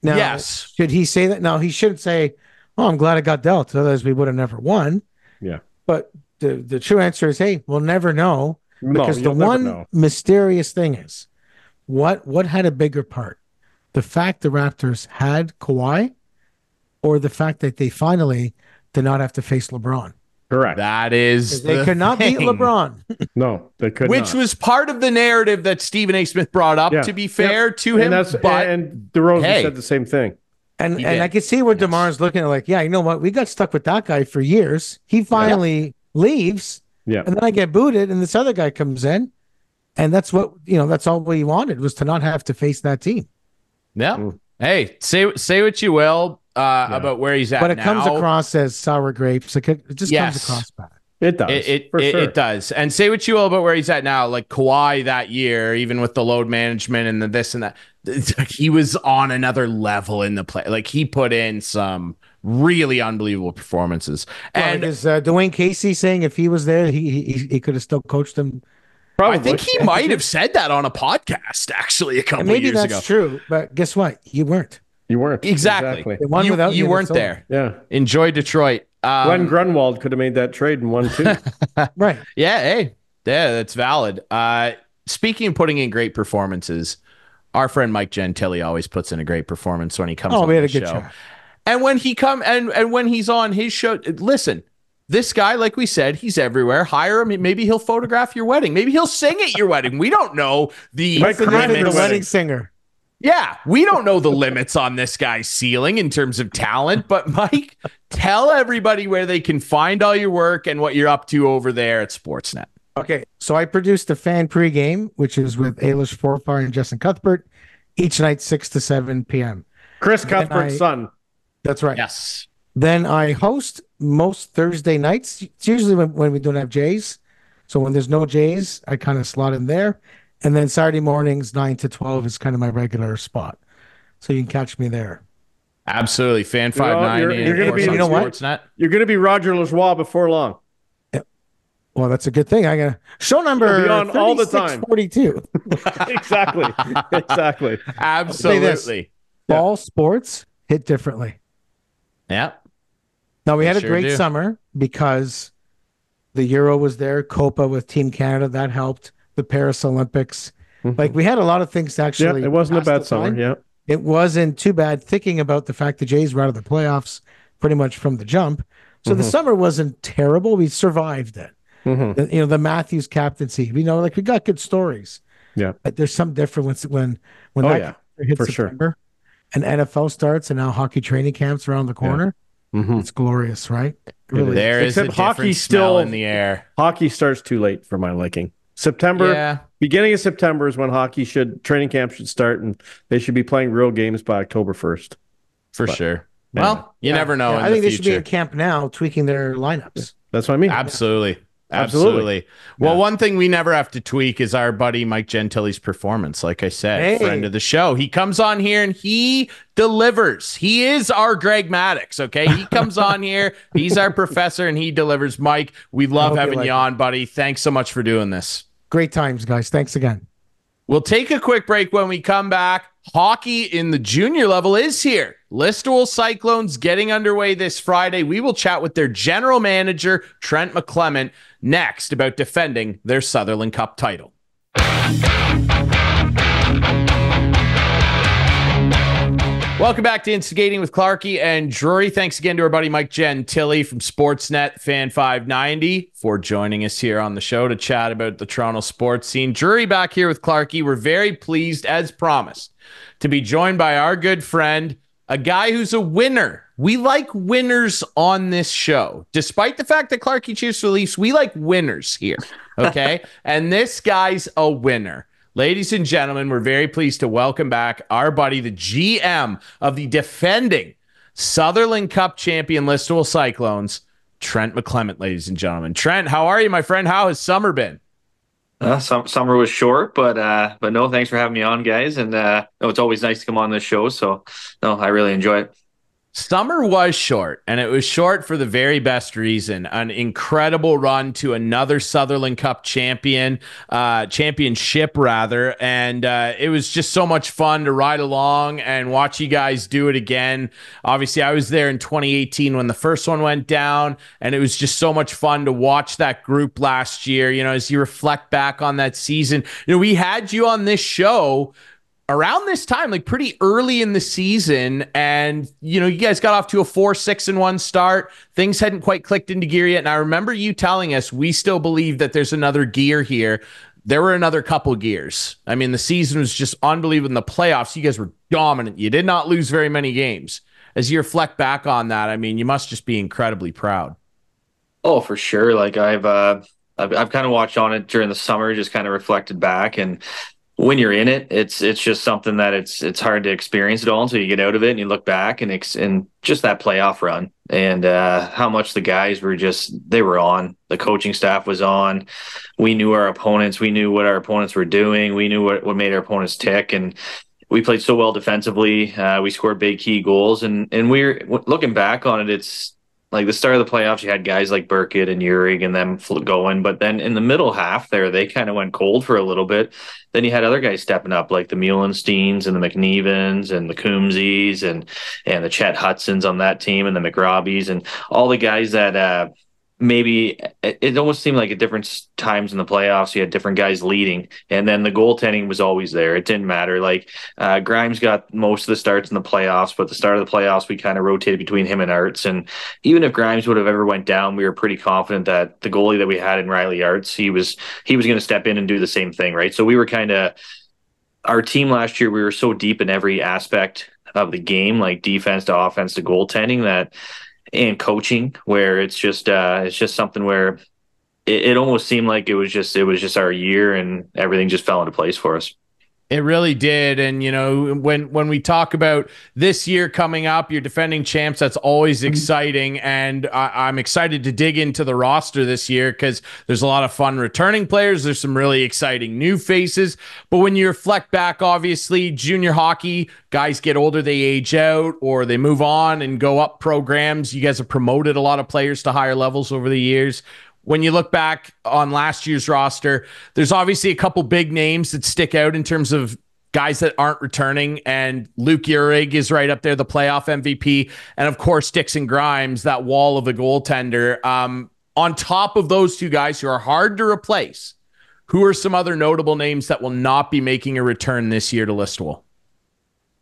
Now, yes. Should he say that? No, he shouldn't say, "Oh, I'm glad I got dealt. Otherwise, we would have never won." Yeah. But the true answer is, hey, we'll never know, because the one mysterious thing is, what had a bigger part? The fact the Raptors had Kawhi, or the fact that they finally did not have to face LeBron? Correct. That is, they could not beat LeBron. No, they could Which not. was part of the narrative that Stephen A. Smith brought up, to be fair to him. And DeRozan said the same thing. And I can see where DeMar's looking at, like, yeah, you know what? We got stuck with that guy for years. He finally leaves. Yeah. And then I get booted and this other guy comes in. And that's what, that's all we wanted, was to not have to face that team. Yeah. Hey, say what you will about where he's at now. But it comes across as sour grapes. Like it just comes across bad. It does. It does. And say what you will about where he's at now. Like Kawhi that year, even with the load management and the this and that, he was on another level in the play. Like he put in some really unbelievable performances. And is Dwayne Casey saying if he was there, he could have still coached them? Probably. I think he might have said that on a podcast actually a couple of years ago. Maybe that's true, but guess what? You weren't. Exactly. They won without you weren't there. Yeah. Enjoy Detroit. Glenn Grunwald could have made that trade and won too. Right. Yeah. Hey. Yeah, that's valid. Speaking of putting in great performances, our friend Mike Gentile always puts in a great performance when he comes on the show. Show. And when he and when he's on his show, listen, this guy, like we said, he's everywhere. Hire him. Maybe he'll photograph your wedding. Maybe he'll sing at your wedding. We don't know the wedding singer. Yeah, we don't know the limits on this guy's ceiling in terms of talent. But Mike, tell everybody where they can find all your work and what you're up to over there at Sportsnet. Okay, so I produced the fan pregame, which is with Ailish Forfar and Justin Cuthbert, each night 6 to 7 p.m. Chris Cuthbert's son. That's right. Yes. Then I host most Thursday nights. It's usually when we don't have Jays. So when there's no Jays, I kind of slot in there. And then Saturday mornings, 9 to 12 is kind of my regular spot. So you can catch me there. Absolutely. Fan590. You're going to be, you know Sportsnet. You're going to be Roger Lajoie before long. Yeah. Well, that's a good thing. I got show number be on all the time. 42. Exactly. Absolutely. Ball sports hit differently. Yeah. Now, we had a great summer because the Euro was there, Copa with Team Canada, that helped, the Paris Olympics. Like, we had a lot of things to actually... Yeah, it wasn't a bad summer, yeah. It wasn't too bad, thinking about the fact the Jays were out of the playoffs pretty much from the jump. So the summer wasn't terrible. We survived it. The Matthews captaincy. We got good stories. Yeah. But there's some difference when that hits September and NFL starts and now hockey training camps around the corner. It's glorious, right? Really. There is a different smell in the air. Hockey starts too late for my liking. Beginning of September is when training camp should start, and they should be playing real games by October 1st. For sure. Well, you never know. I think they should be in camp now, tweaking their lineups. That's what I mean. Absolutely. Well, one thing we never have to tweak is our buddy Mike Gentile's performance. Like I said, friend of the show. He comes on here and he delivers. He is our Greg Maddux, okay? He comes on here. He's our professor and he delivers. Mike, we love having you on, buddy. Thanks so much for doing this. Great times, guys. Thanks again. We'll take a quick break. When we come back, hockey in the junior level is here. Listowel Cyclones getting underway this Friday. We will chat with their general manager, Trent McClement, next about defending their Sutherland Cup title. Welcome back to Instigating with Clarkey and Drury. Thanks again to our buddy Mike Gentile from Sportsnet TheFan590 for joining us here on the show to chat about the Toronto sports scene. Drury back here with Clarkey. We're very pleased, as promised, to be joined by our good friend, a guy who's a winner. We like winners on this show. Despite the fact that Clarkey cheers for the Leafs, we like winners here, okay? And this guy's a winner. Ladies and gentlemen, we're very pleased to welcome back our buddy, the GM of the defending Sutherland Cup champion Listowel Cyclones, Trent McClement, ladies and gentlemen. Trent, how are you, my friend? How has summer been? Summer was short, but no, thanks for having me on, guys. And it's always nice to come on this show. So no, I really enjoy it. Summer was short, and it was short for the very best reason. An incredible run to another Sutherland Cup championship, rather. And it was just so much fun to ride along and watch you guys do it again. Obviously, I was there in 2018 when the first one went down, and it was just so much fun to watch that group last year. You know, as you reflect back on that season, you know, we had you on this show around this time, like pretty early in the season, and you know, you guys got off to a 4-6-1 start. Things hadn't quite clicked into gear yet, and I remember you telling us we still believe that there's another gear here. There were another couple gears. I mean, the season was just unbelievable. In the playoffs, you guys were dominant. You did not lose very many games. As you reflect back on that, I mean, you must just be incredibly proud. Oh, for sure. Like I've kind of watched on it during the summer, just kind of reflected back, and when you're in it, it's just something that it's hard to experience it all until you get out of it and you look back and just that playoff run and how much the guys were they were on. The coaching staff was on. We knew our opponents. We knew what our opponents were doing. We knew what made our opponents tick, and we played so well defensively. We scored big key goals, and we're looking back on it. It's like the start of the playoffs, you had guys like Burkett and Urig and them going, but then in the middle half there, they kind of went cold for a little bit. Then you had other guys stepping up, like the Muhlensteins and the McNevens and the Coombsies and the Chet Hudsons on that team and the McRobbies and all the guys that maybe it almost seemed like at different times in the playoffs, you had different guys leading, and then the goaltending was always there. It didn't matter. Like Grimes got most of the starts in the playoffs, but the start of the playoffs, we kind of rotated between him and Arts. And even if Grimes would have ever went down, we were pretty confident that the goalie that we had in Riley Arts, he was going to step in and do the same thing, right? So we were our team last year, we were so deep in every aspect of the game, like defense to offense to goaltending, and coaching, where it's just something where it almost seemed like it was just our year and everything just fell into place for us. It really did. And, you know, when we talk about this year coming up, you're defending champs, that's always exciting. And I'm excited to dig into the roster this year because there's a lot of fun returning players. There's some really exciting new faces. But when you reflect back, obviously, junior hockey, guys get older, they age out, or they move on and go up programs. You guys have promoted a lot of players to higher levels over the years. When you look back on last year's roster, there's obviously a couple big names that stick out in terms of guys that aren't returning, and Luke Urig is right up there, the playoff MVP, and of course Dixon Grimes, that wall of a goaltender. On top of those two guys who are hard to replace, who are some other notable names that will not be making a return this year to Listowel?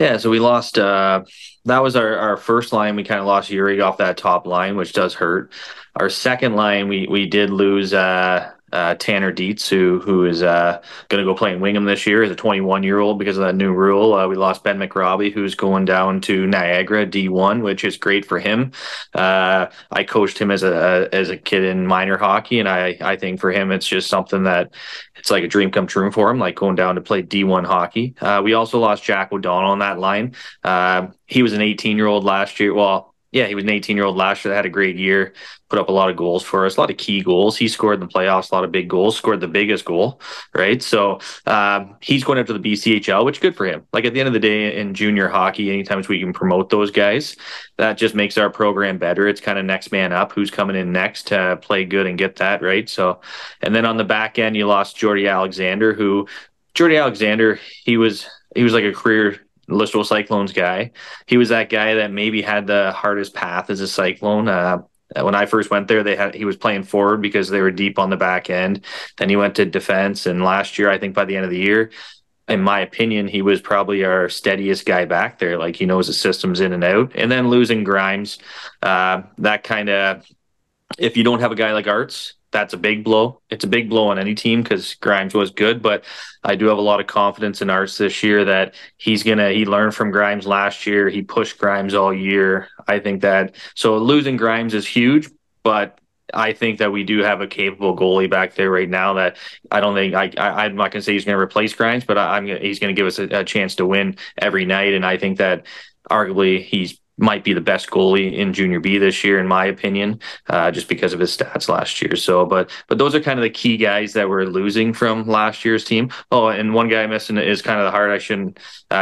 Yeah, so we lost. That was our first line. We kind of lost Urig off that top line, which does hurt. Our second line, we did lose Tanner Dietz, who is going to go play in Wingham this year as a 21-year-old because of that new rule. We lost Ben McRobbie, who's going down to Niagara D1, which is great for him. I coached him as a kid in minor hockey, and I think for him it's just something that it's like a dream come true for him, like going down to play D1 hockey. We also lost Jack O'Donnell on that line. He was an 18-year-old last year. Well, yeah, he was an 18-year-old last year that had a great year, put up a lot of goals for us, a lot of key goals. He scored in the playoffs, a lot of big goals, scored the biggest goal, right? So he's going up to the BCHL, which is good for him. Like at the end of the day in junior hockey, anytime we can promote those guys, that just makes our program better. It's kind of next man up, who's coming in next to play good and get that, right? So, and then on the back end, you lost Jordy Alexander, he was like a career Listowel Cyclones guy. He was that guy that maybe had the hardest path as a Cyclone. When I first went there, he was playing forward because they were deep on the back end. Then he went to defense, and last year, I think by the end of the year, in my opinion, he was probably our steadiest guy back there. Like he knows the systems in and out. And then losing Grimes, that kind of, if you don't have a guy like Arts, that's a big blow. It's a big blow on any team because Grimes was good, but I do have a lot of confidence in Arts this year that he learned from Grimes last year. He pushed Grimes all year. I think that, so losing Grimes is huge, but I think that we do have a capable goalie back there right now that I don't think I'm not going to say he's going to replace Grimes, but he's going to give us a chance to win every night. And I think that arguably he's might be the best goalie in Junior B this year, in my opinion, just because of his stats last year. So, but those are kind of the key guys that we're losing from last year's team. Oh, and one guy missing is kind of the heart.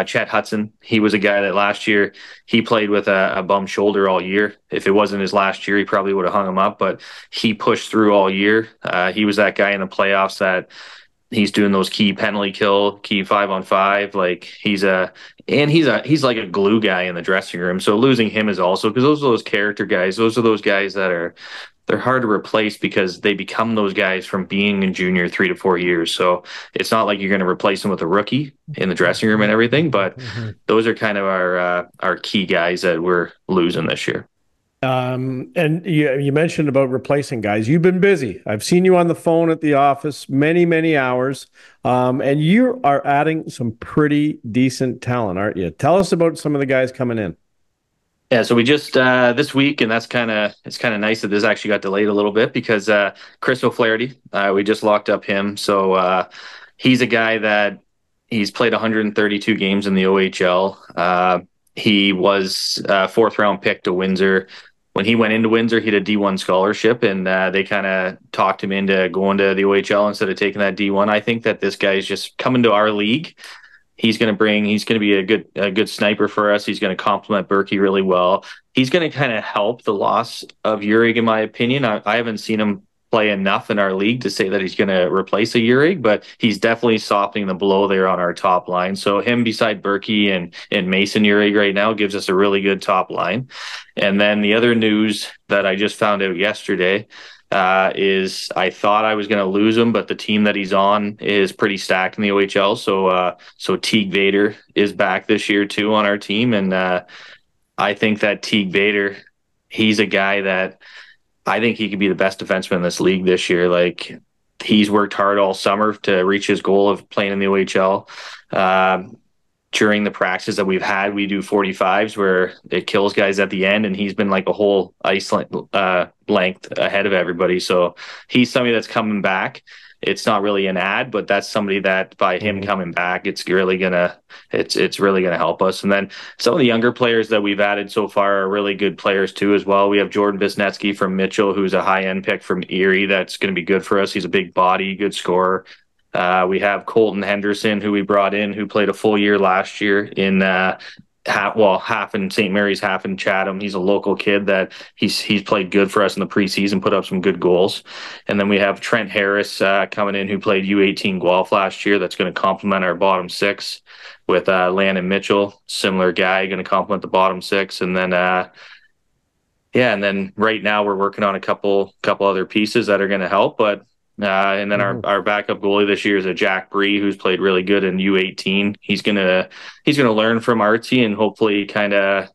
Chet Hudson. He was a guy that last year he played with a bum shoulder all year. If it wasn't his last year, he probably would have hung him up, but he pushed through all year. He was that guy in the playoffs that he's doing those key penalty kill, key 5-on-5. Like he's like a glue guy in the dressing room. So losing him is also, because those are those character guys. Those are those guys that they're hard to replace because they become those guys from being in junior 3 to 4 years. So it's not like you're going to replace them with a rookie in the dressing room and everything, but those are kind of our key guys that we're losing this year. And you mentioned about replacing guys. You've been busy. I've seen you on the phone at the office many hours, and you are adding some pretty decent talent, aren't you? Tell us about some of the guys coming in. Yeah, so we just this week, and it's kind of nice that this actually got delayed a little bit because Chris O'Flaherty, we just locked up him. So he's a guy that he's played 132 games in the OHL. He was a 4th-round pick to Windsor. When he went into Windsor, he had a D1 scholarship, and they kind of talked him into going to the OHL instead of taking that D1. I think that this guy is just coming to our league. He's going to be a good sniper for us. He's going to complement Berkey really well. He's going to kind of help the loss of Uhrig, in my opinion. I haven't seen him play enough in our league to say that he's going to replace a Uhrig, but he's definitely softening the blow there on our top line. So him beside Berkey and Mason Uhrig right now gives us a really good top line. And then the other news that I just found out yesterday is I thought I was going to lose him, but the team that he's on is pretty stacked in the OHL. So Teague Vader is back this year too on our team. And I think that Teague Vader, he's a guy that I think he could be the best defenseman in this league this year. Like, he's worked hard all summer to reach his goal of playing in the OHL. During the practices that we've had, we do 45s where it kills guys at the end, and he's been like a whole ice length ahead of everybody. So he's somebody that's coming back. It's not really an ad, but that's somebody that by him coming back, it's really gonna help us. And then some of the younger players that we've added so far are really good players too as well. We have Jordan Bisnetsky from Mitchell, who's a high-end pick from Erie. That's going to be good for us. He's a big body, good scorer. We have Colton Henderson, who we brought in, who played a full year last year in half in St. Mary's, half in Chatham. He's a local kid that he's played good for us in the preseason, put up some good goals. And then we have Trent Harris coming in, who played U18 Guelph last year. That's going to complement our bottom 6 with Landon Mitchell, similar guy, going to complement the bottom 6. And then and then right now we're working on a couple other pieces that are going to help, but and then our backup goalie this year is a Jack Bree, who's played really good in U18. He's gonna learn from Artsy and hopefully kind of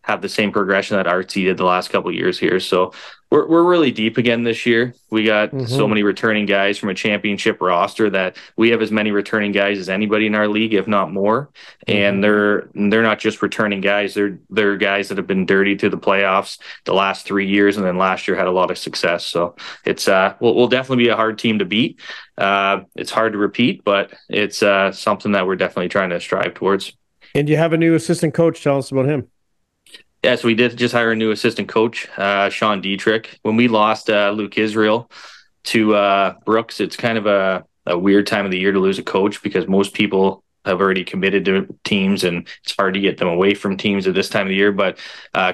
have the same progression that Artsy did the last couple of years here. So we're really deep again this year. We got so many returning guys from a championship roster that we have as many returning guys as anybody in our league, if not more. And they're not just returning guys. They're guys that have been dirty to the playoffs the last 3 years, and then last year had a lot of success. So it's we'll definitely be a hard team to beat. It's hard to repeat, but it's something that we're definitely trying to strive towards. And you have a new assistant coach. Tell us about him. Yes, we did just hire a new assistant coach, Sean Dietrich. When we lost Luke Israel to Brooks, it's kind of a weird time of the year to lose a coach because most people have already committed to teams, and it's hard to get them away from teams at this time of the year. But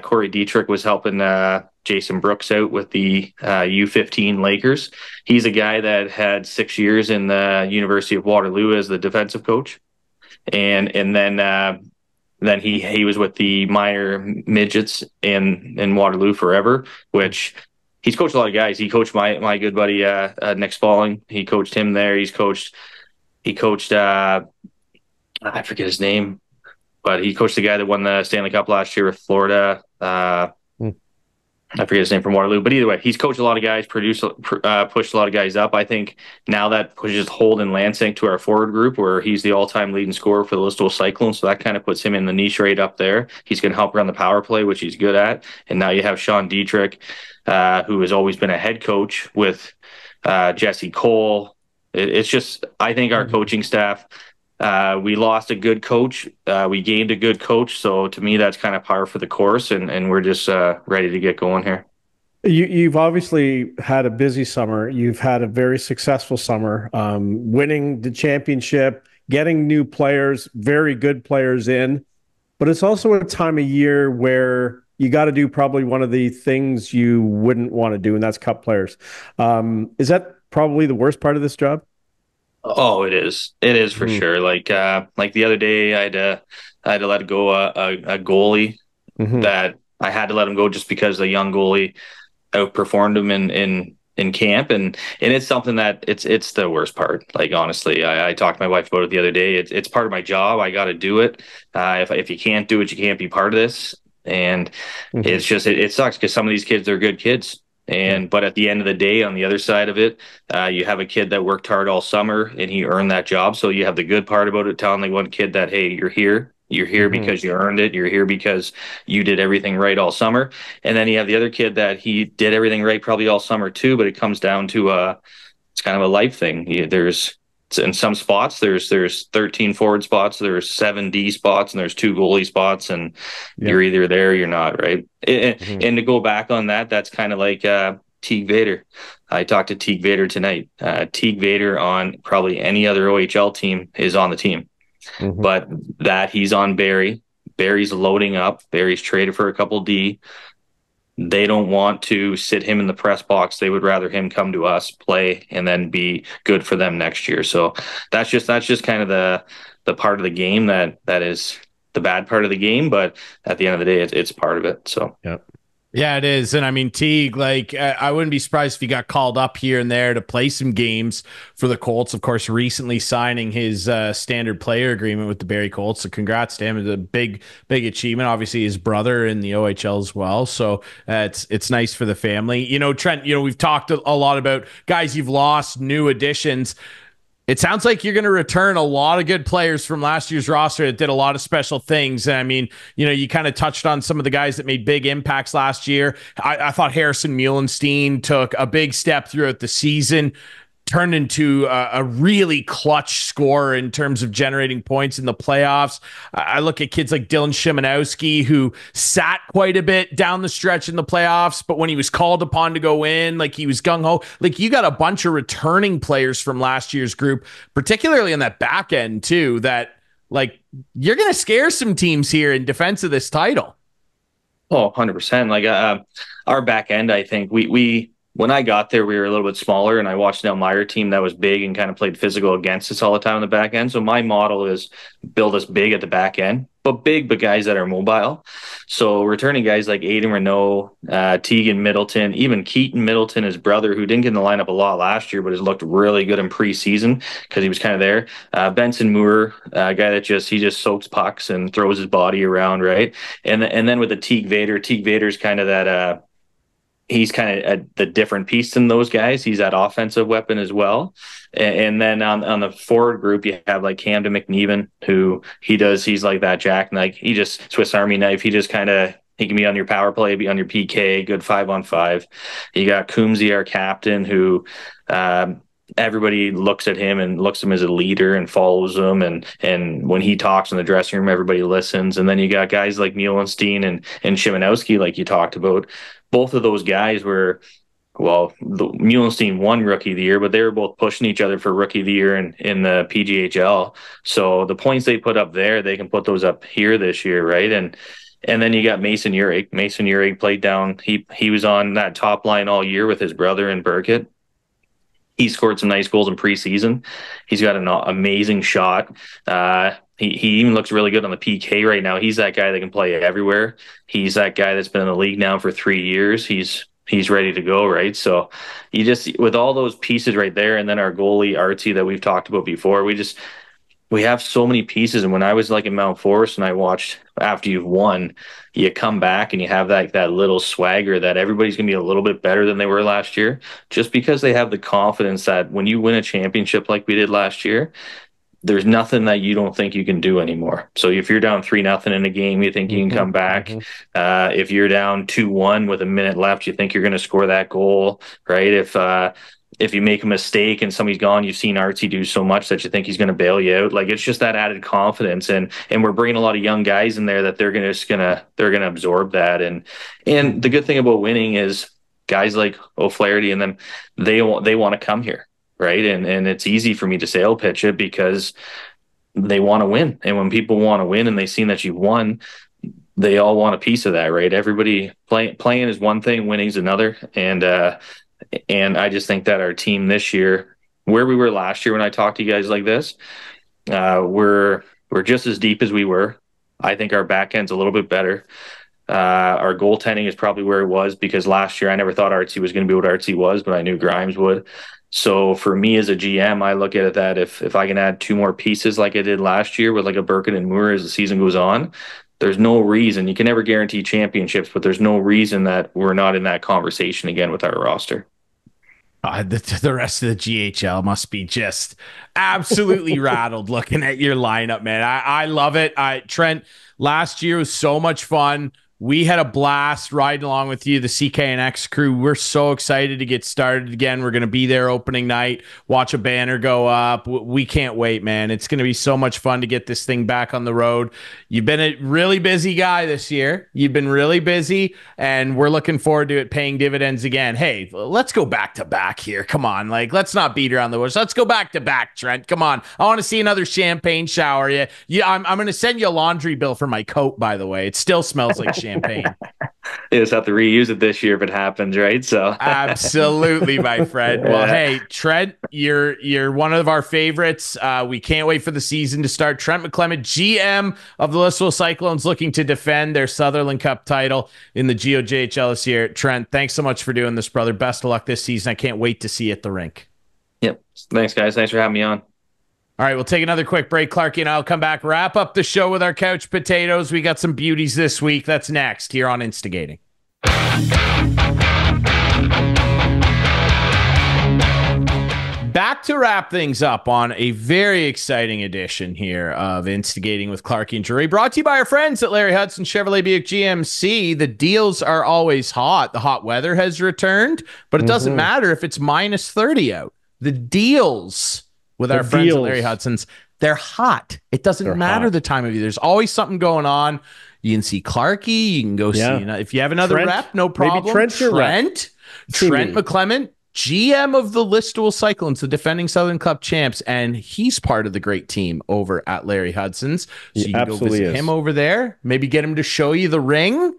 Corey Dietrich was helping Jason Brooks out with the U15 Lakers. He's a guy that had 6 years in the University of Waterloo as the defensive coach. And then he was with the minor midgets in Waterloo forever, which he's coached a lot of guys. He coached my good buddy Nick Spalling. He coached him there. He coached I forget his name, but he coached the guy that won the Stanley Cup last year with Florida. I forget his name from Waterloo, but either way, he's coached a lot of guys, pushed a lot of guys up. I think now that pushes Holden Lansing to our forward group, where he's the all-time leading scorer for the Listowel Cyclones, so that kind of puts him in the niche right up there. He's going to help run the power play, which he's good at. And now you have Sean Dietrich, who has always been a head coach with Jesse Cole. It's just, I think our coaching staff, we lost a good coach. We gained a good coach. So to me, that's kind of par for the course, and we're just ready to get going here. You've obviously had a busy summer. You've had a very successful summer, winning the championship, getting new players, very good players in. But it's also a time of year where you got to do probably one of the things you wouldn't want to do, and that's cut players. Is that probably the worst part of this job? Oh, it is. It is for sure. Like the other day, I had to let go a goalie that I had to let him go just because the young goalie outperformed him in camp, and it's something that it's the worst part. Like, honestly, I talked to my wife about it the other day. It's part of my job. I got to do it. If you can't do it, you can't be part of this. And it's just it sucks because some of these kids, they're good kids. But at the end of the day, on the other side of it, you have a kid that worked hard all summer and he earned that job. So you have the good part about it, telling the one kid that, hey, you're here. You're here because you earned it. You're here because you did everything right all summer. And then you have the other kid that he did everything right probably all summer too, but it comes down to it's kind of a life thing. There's in some spots, there's 13 forward spots, there's 7 D spots, and there's 2 goalie spots, and you're either there or you're not, right? And to go back on that, that's kind of like Teague Vader. I talked to Teague Vader tonight. Teague Vader on probably any other OHL team is on the team. But that he's on Barrie. Barrie's loading up. Barrie's traded for a couple D. They don't want to sit him in the press box. They would rather him come to us, play, and then be good for them next year. So that's just kind of the part of the game that is the bad part of the game. But at the end of the day, it's part of it. So Yeah, it is. And I mean, Teague, like, I wouldn't be surprised if he got called up here and there to play some games for the Colts. Of course, recently signing his standard player agreement with the Barrie Colts. So congrats to him. It's a big achievement. Obviously, his brother in the OHL as well. So it's nice for the family. You know, Trent, we've talked a lot about guys you've lost, new additions. It sounds like you're going to return a lot of good players from last year's roster that did a lot of special things. And I mean, you kind of touched on some of the guys that made big impacts last year. I thought Harrison Muhlenstein took a big step throughout the season, turned into a really clutch scorer in terms of generating points in the playoffs. I look at kids like Dylan Shimanowski, who sat quite a bit down the stretch in the playoffs, but when he was called upon to go in, like, he was gung-ho. Like, you got a bunch of returning players from last year's group, particularly on that back end too, that, like, you're going to scare some teams here in defense of this title. Oh, 100%. Like, our back end, I think we when I got there, we were a little bit smaller, and I watched an Elmira team that was big and kind of played physical against us all the time on the back end. So my model is build us big at the back end, but guys that are mobile. So returning guys like Aiden Renault, Teagan Middleton, even Keaton Middleton, his brother, who didn't get in the lineup a lot last year, but has looked really good in preseason because he was kind of there. Benson Moore, a guy that he just soaks pucks and throws his body around, right? And then with the Teague Vader's kind of that. He's kind of the different piece than those guys. He's that offensive weapon as well. And then on the forward group, you have like Camden McNeven, who he's like that Jack Knight. He just Swiss Army knife. He can be on your power play, be on your PK, good 5-on-5. You got Coombsy, our captain, who everybody looks at him and looks at him as a leader and follows him. And when he talks in the dressing room, everybody listens. And then you got guys like Muhlenstein and Shimanowski, like you talked about. Both of those guys were, Muhlenstein won Rookie of the Year, but they were both pushing each other for Rookie of the Year in the PGHL. So the points they put up there, they can put those up here this year, right? And then you got Mason Urick. Mason Urick played down. He was on that top line all year with his brother in Burkett. He scored some nice goals in preseason. He's got an amazing shot. He even looks really good on the PK right now. He's that guy that can play everywhere. He's that guy that's been in the league now for 3 years. He's ready to go, right? So you just, with all those pieces right there, and then our goalie Artsy that we've talked about before, we have so many pieces. And when I was like in Mount Forest and I watched after you've won, you come back and you have that little swagger that everybody's going to be a little bit better than they were last year, just because they have the confidence that when you win a championship like we did last year, there's nothing that you don't think you can do anymore. So if you're down 3-0 in a game, you think you can come back. If you're down 2-1 with a minute left, you think you're going to score that goal, right? If if you make a mistake and somebody's gone, you've seen Artsy do so much that you think he's going to bail you out. Like, it's just that added confidence, and we're bringing a lot of young guys in there that they're going to absorb that. And the good thing about winning is guys like O'Flaherty and them, they want to come here, right? And it's easy for me to say I'll pitch it because they want to win. And when people want to win and they seen that you've won, they all want a piece of that, right? Everybody playing is one thing, winning is another. And I just think that our team this year, where we were last year when I talked to you guys like this, we're just as deep as we were. I think our back end's a little bit better. Our goaltending is probably where it was, because last year I never thought Artsy was going to be what Artsy was, but I knew Grimes would. So for me as a GM, I look at it that if I can add 2 more pieces like I did last year with like a Birkin and Moore as the season goes on, there's no reason. You can never guarantee championships, but there's no reason that we're not in that conversation again with our roster. The rest of the GHL must be just absolutely rattled looking at your lineup, man. I love it. Trent, last year was so much fun. We had a blast riding along with you, the CKNX crew. We're so excited to get started again. We're going to be there opening night, watch a banner go up. We can't wait, man. It's going to be so much fun to get this thing back on the road. You've been a really busy guy this year. You've been really busy, and we're looking forward to it paying dividends again. Hey, let's go back to back here. Come on. Like, let's not beat around the bush. Let's go back to back, Trent. Come on. I want to see another champagne shower. Yeah, I'm going to send you a laundry bill for my coat, by the way. It still smells like champagne. You just have to reuse it this year if it happens, right? So absolutely, my friend. Well, hey, Trent, you're one of our favorites. We can't wait for the season to start. Trent McClement, GM of the Listowel Cyclones, looking to defend their Sutherland Cup title in the GOJHL this year. Trent, thanks so much for doing this, brother. Best of luck this season. I can't wait to see you at the rink. Yep. Thanks, guys. Thanks for having me on. All right, we'll take another quick break. Clarkey and I'll come back, wrap up the show with our couch potatoes. We got some beauties this week. That's next here on Instigating. Back to wrap things up on a very exciting edition here of Instigating with Clarkey and Drury, brought to you by our friends at Larry Hudson Chevrolet Buick GMC. The deals are always hot. The hot weather has returned, but it doesn't matter if it's minus 30 out. The deals with our friends at Larry Hudson's, they're hot. It doesn't matter the time of year. There's always something going on. You can see Clarkey. You can go see, if you have another rep, no problem. Maybe Trent McClement, GM of the Listowel Cyclones, the defending Sutherland Cup champs, and he's part of the great team over at Larry Hudson's. So you can go visit him over there. Maybe get him to show you the ring.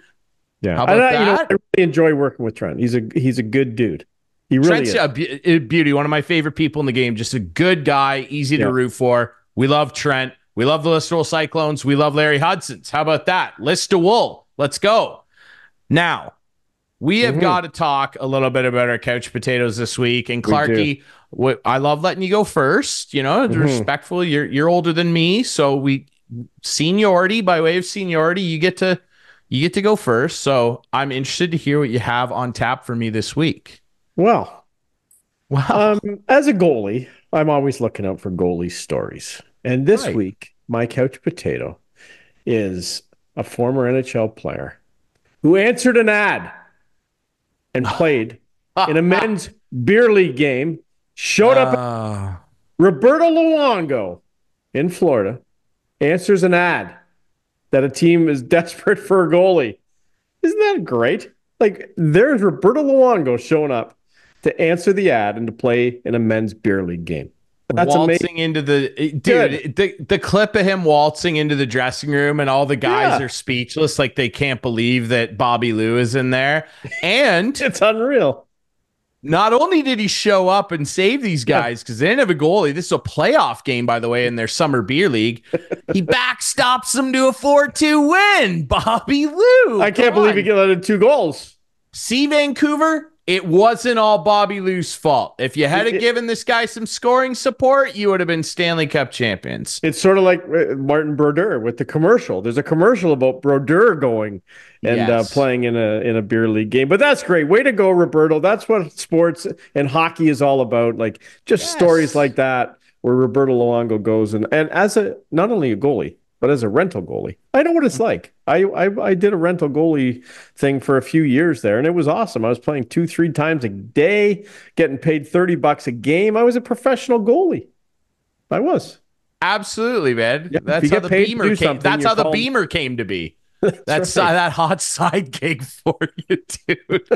Yeah, how about that? I really enjoy working with Trent. He's a good dude. He really Trent's is. a beauty, one of my favorite people in the game. Just a good guy, easy to root for. We love Trent. We love the Listowel Cyclones. We love Larry Hudson's. How about that? Listowel. Let's go. Now, we have got to talk a little bit about our couch potatoes this week. And Clarkey, I love letting you go first. You know, respectful. You're older than me, so seniority, by way of seniority, you get to go first. So I'm interested to hear what you have on tap for me this week. Well, as a goalie, I'm always looking out for goalie stories. And this week, my couch potato is a former NHL player who answered an ad and played in a men's beer league game, showed up. Roberto Luongo in Florida answers an ad that a team is desperate for a goalie. Isn't that great? Like, there's Roberto Luongo showing up to answer the ad and to play in a men's beer league game. That's waltzing amazing. Into the clip of him waltzing into the dressing room, and all the guys are speechless, like they can't believe that Bobby Lou is in there. And it's unreal. Not only did he show up and save these guys because they didn't have a goalie. This is a playoff game, by the way, in their summer beer league. He backstops them to a 4-2 win. Bobby Lou. I can't believe he let in 2 goals. See, Vancouver, it wasn't all Bobby Lou's fault. If you had given this guy some scoring support, you would have been Stanley Cup champions. It's sort of like Martin Brodeur with the commercial. There's a commercial about Brodeur going and playing in a beer league game. But that's great. Way to go, Roberto. That's what sports and hockey is all about. Like, just stories like that where Roberto Luongo goes and as not only a goalie, but as a rental goalie, I know what it's like. I did a rental goalie thing for a few years there, and it was awesome. I was playing 2-3 times a day, getting paid $30 a game. I was a professional goalie. I was. Absolutely, man. Yeah, that's how the Beamer came. That's how the Beamer came to be. That's right. That hot side gig for you, dude.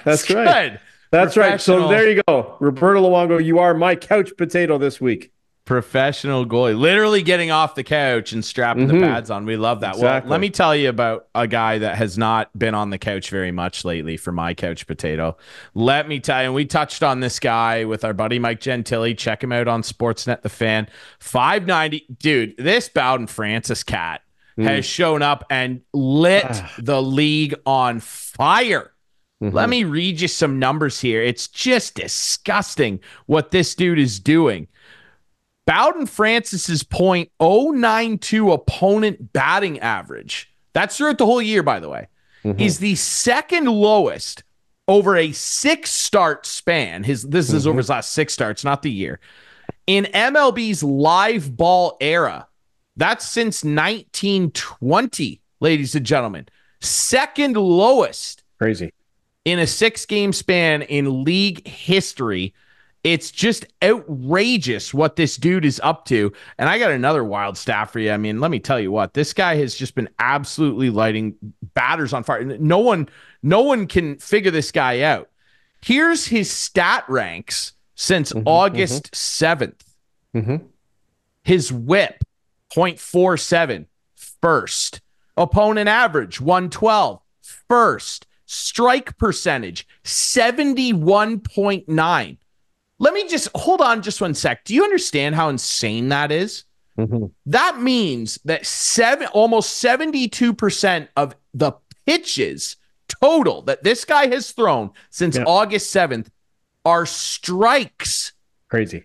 That's right. That's right. So there you go. Roberto Luongo, you are my couch potato this week. Professional goalie. Literally getting off the couch and strapping the pads on. We love that. Exactly. Well, let me tell you about a guy that has not been on the couch very much lately for my couch potato. Let me tell you, and we touched on this guy with our buddy Mike Gentile. Check him out on Sportsnet TheFan590. Dude, this Bowden Francis cat has shown up and lit the league on fire. Let me read you some numbers here. It's just disgusting what this dude is doing. Bowden Francis's .092 opponent batting average, that's throughout the whole year, by the way, is the second lowest over a 6-start span. This is over his last 6 starts, not the year. In MLB's live ball era, that's since 1920, ladies and gentlemen. Second lowest. Crazy. In a 6-game span in league history. It's just outrageous what this dude is up to. And I got another wild stat for you. I mean, let me tell you what, this guy has just been absolutely lighting batters on fire. No one can figure this guy out. Here's his stat ranks since August 7th. His whip, .47, first. Opponent average, 112, first. Strike percentage, 71.9. Let me just hold on just one sec. Do you understand how insane that is? That means that almost 72% of the pitches total that this guy has thrown since August 7th are strikes. Crazy.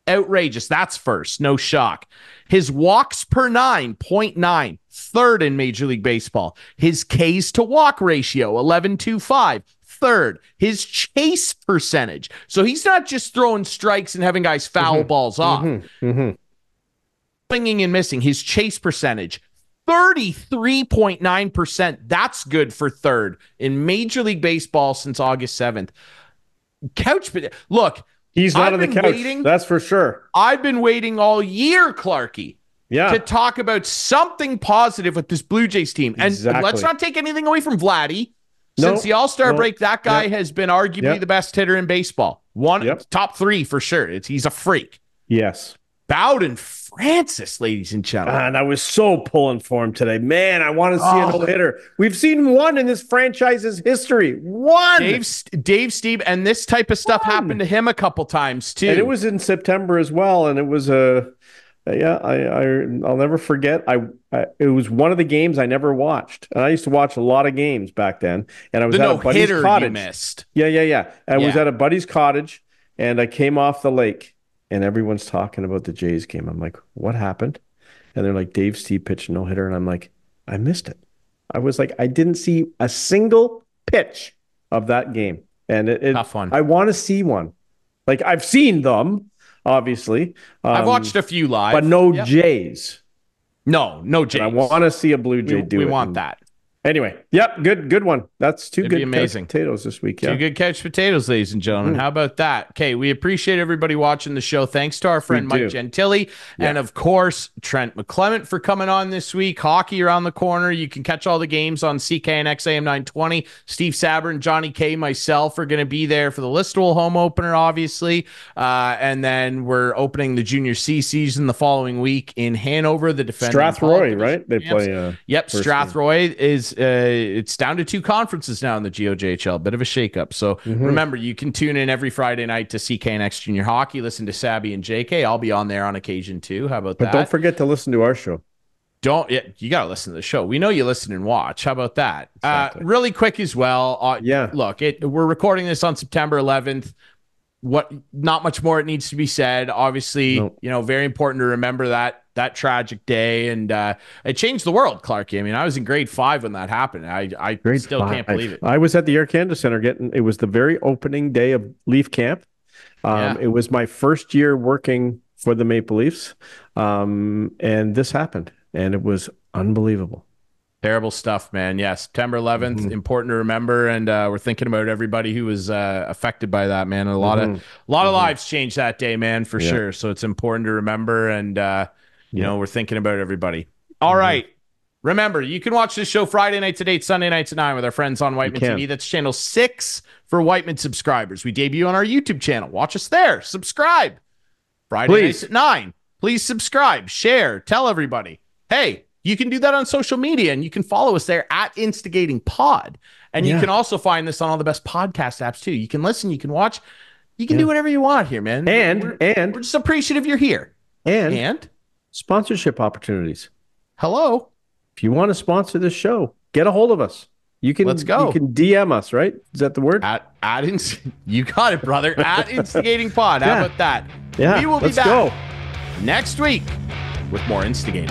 Outrageous. That's first. No shock. His walks per 9, 0.9, third in Major League Baseball. His Ks to walk ratio, 11.25. Third, his chase percentage. So he's not just throwing strikes and having guys foul balls off. Swinging and missing. His chase percentage, 33.9%. That's good for third in Major League Baseball since August 7th. Look, he's not on the couch. That's for sure. I've been waiting all year, Clarkey, to talk about something positive with this Blue Jays team. And let's not take anything away from Vladdy. Since the All-Star break, that guy has been arguably the best hitter in baseball. Top 3 for sure. He's a freak. Yes. Bowden Francis, ladies and gentlemen. And I was so pulling for him today. Man, I want to see a no-hitter. We've seen one in this franchise's history. One. Dave Steve, and this type of stuff happened to him a couple times, too. And it was in September as well, and it was I'll never forget. It was one of the games I never watched, and I used to watch a lot of games back then. And I was at a buddy's cottage. You missed. Yeah. I was at a buddy's cottage, and I came off the lake, and everyone's talking about the Jays game. I'm like, what happened? And they're like, Dave Steve pitched a no hitter, and I'm like, I missed it. I was like, I didn't see a single pitch of that game, and tough one. I want to see one. Like I've seen them. Obviously. I've watched a few live. But no Jays. No Jays. And I want to see a Blue Jay do it. We want that. Anyway, good one. That's two good amazing couch potatoes this week. Two good couch potatoes, ladies and gentlemen. How about that? Okay, we appreciate everybody watching the show. Thanks to our friend Mike Gentile, and of course Trent McClement for coming on this week. Hockey around the corner. You can catch all the games on CKNX AM 920. Steve Saber and Johnny K, myself, are going to be there for the Listowel home opener, obviously, and then we're opening the Junior C season the following week in Hanover. The defending Strathroy, right? They play. Strathroy is. It's down to 2 conferences now in the GOJHL. Bit of a shakeup. So remember, you can tune in every Friday night to CKNX Junior Hockey. Listen to Sabby and JK. I'll be on there on occasion too. How about that? But don't forget to listen to our show. You got to listen to the show. We know you listen and watch. How about that? Exactly. Really quick as well. Look, we're recording this on September 11th. Not much more it needs to be said. Obviously, very important to remember that tragic day, and it changed the world, Clarkey. I mean, I was in grade 5 when that happened. I still can't believe it. I was at the Air Canada Center it was the very opening day of Leaf Camp. It was my first year working for the Maple Leafs, and this happened. and it was unbelievable. Terrible stuff, man. Yeah, September 11th, important to remember, and we're thinking about everybody who was affected by that, man. A lot of lives changed that day, man, for sure. So it's important to remember, and you know, we're thinking about everybody. All right. Remember, you can watch this show Friday nights at 8, Sunday nights at 9 with our friends on Whiteman TV. That's channel 6 for Whiteman subscribers. We debut on our YouTube channel. Watch us there. Subscribe. Friday nights at 9. Please subscribe, share, tell everybody. Hey, you can do that on social media, and you can follow us there at Instigating Pod. And you can also find this on all the best podcast apps, too. You can listen, you can watch, you can do whatever you want here, man. And we're just appreciative you're here. And sponsorship opportunities. Hello. If you want to sponsor this show, get a hold of us. Let's go. You can DM us, right? Is that the word? You got it, brother. At Instigating Pod. How about that? Yeah. We will be back next week with more Instigating.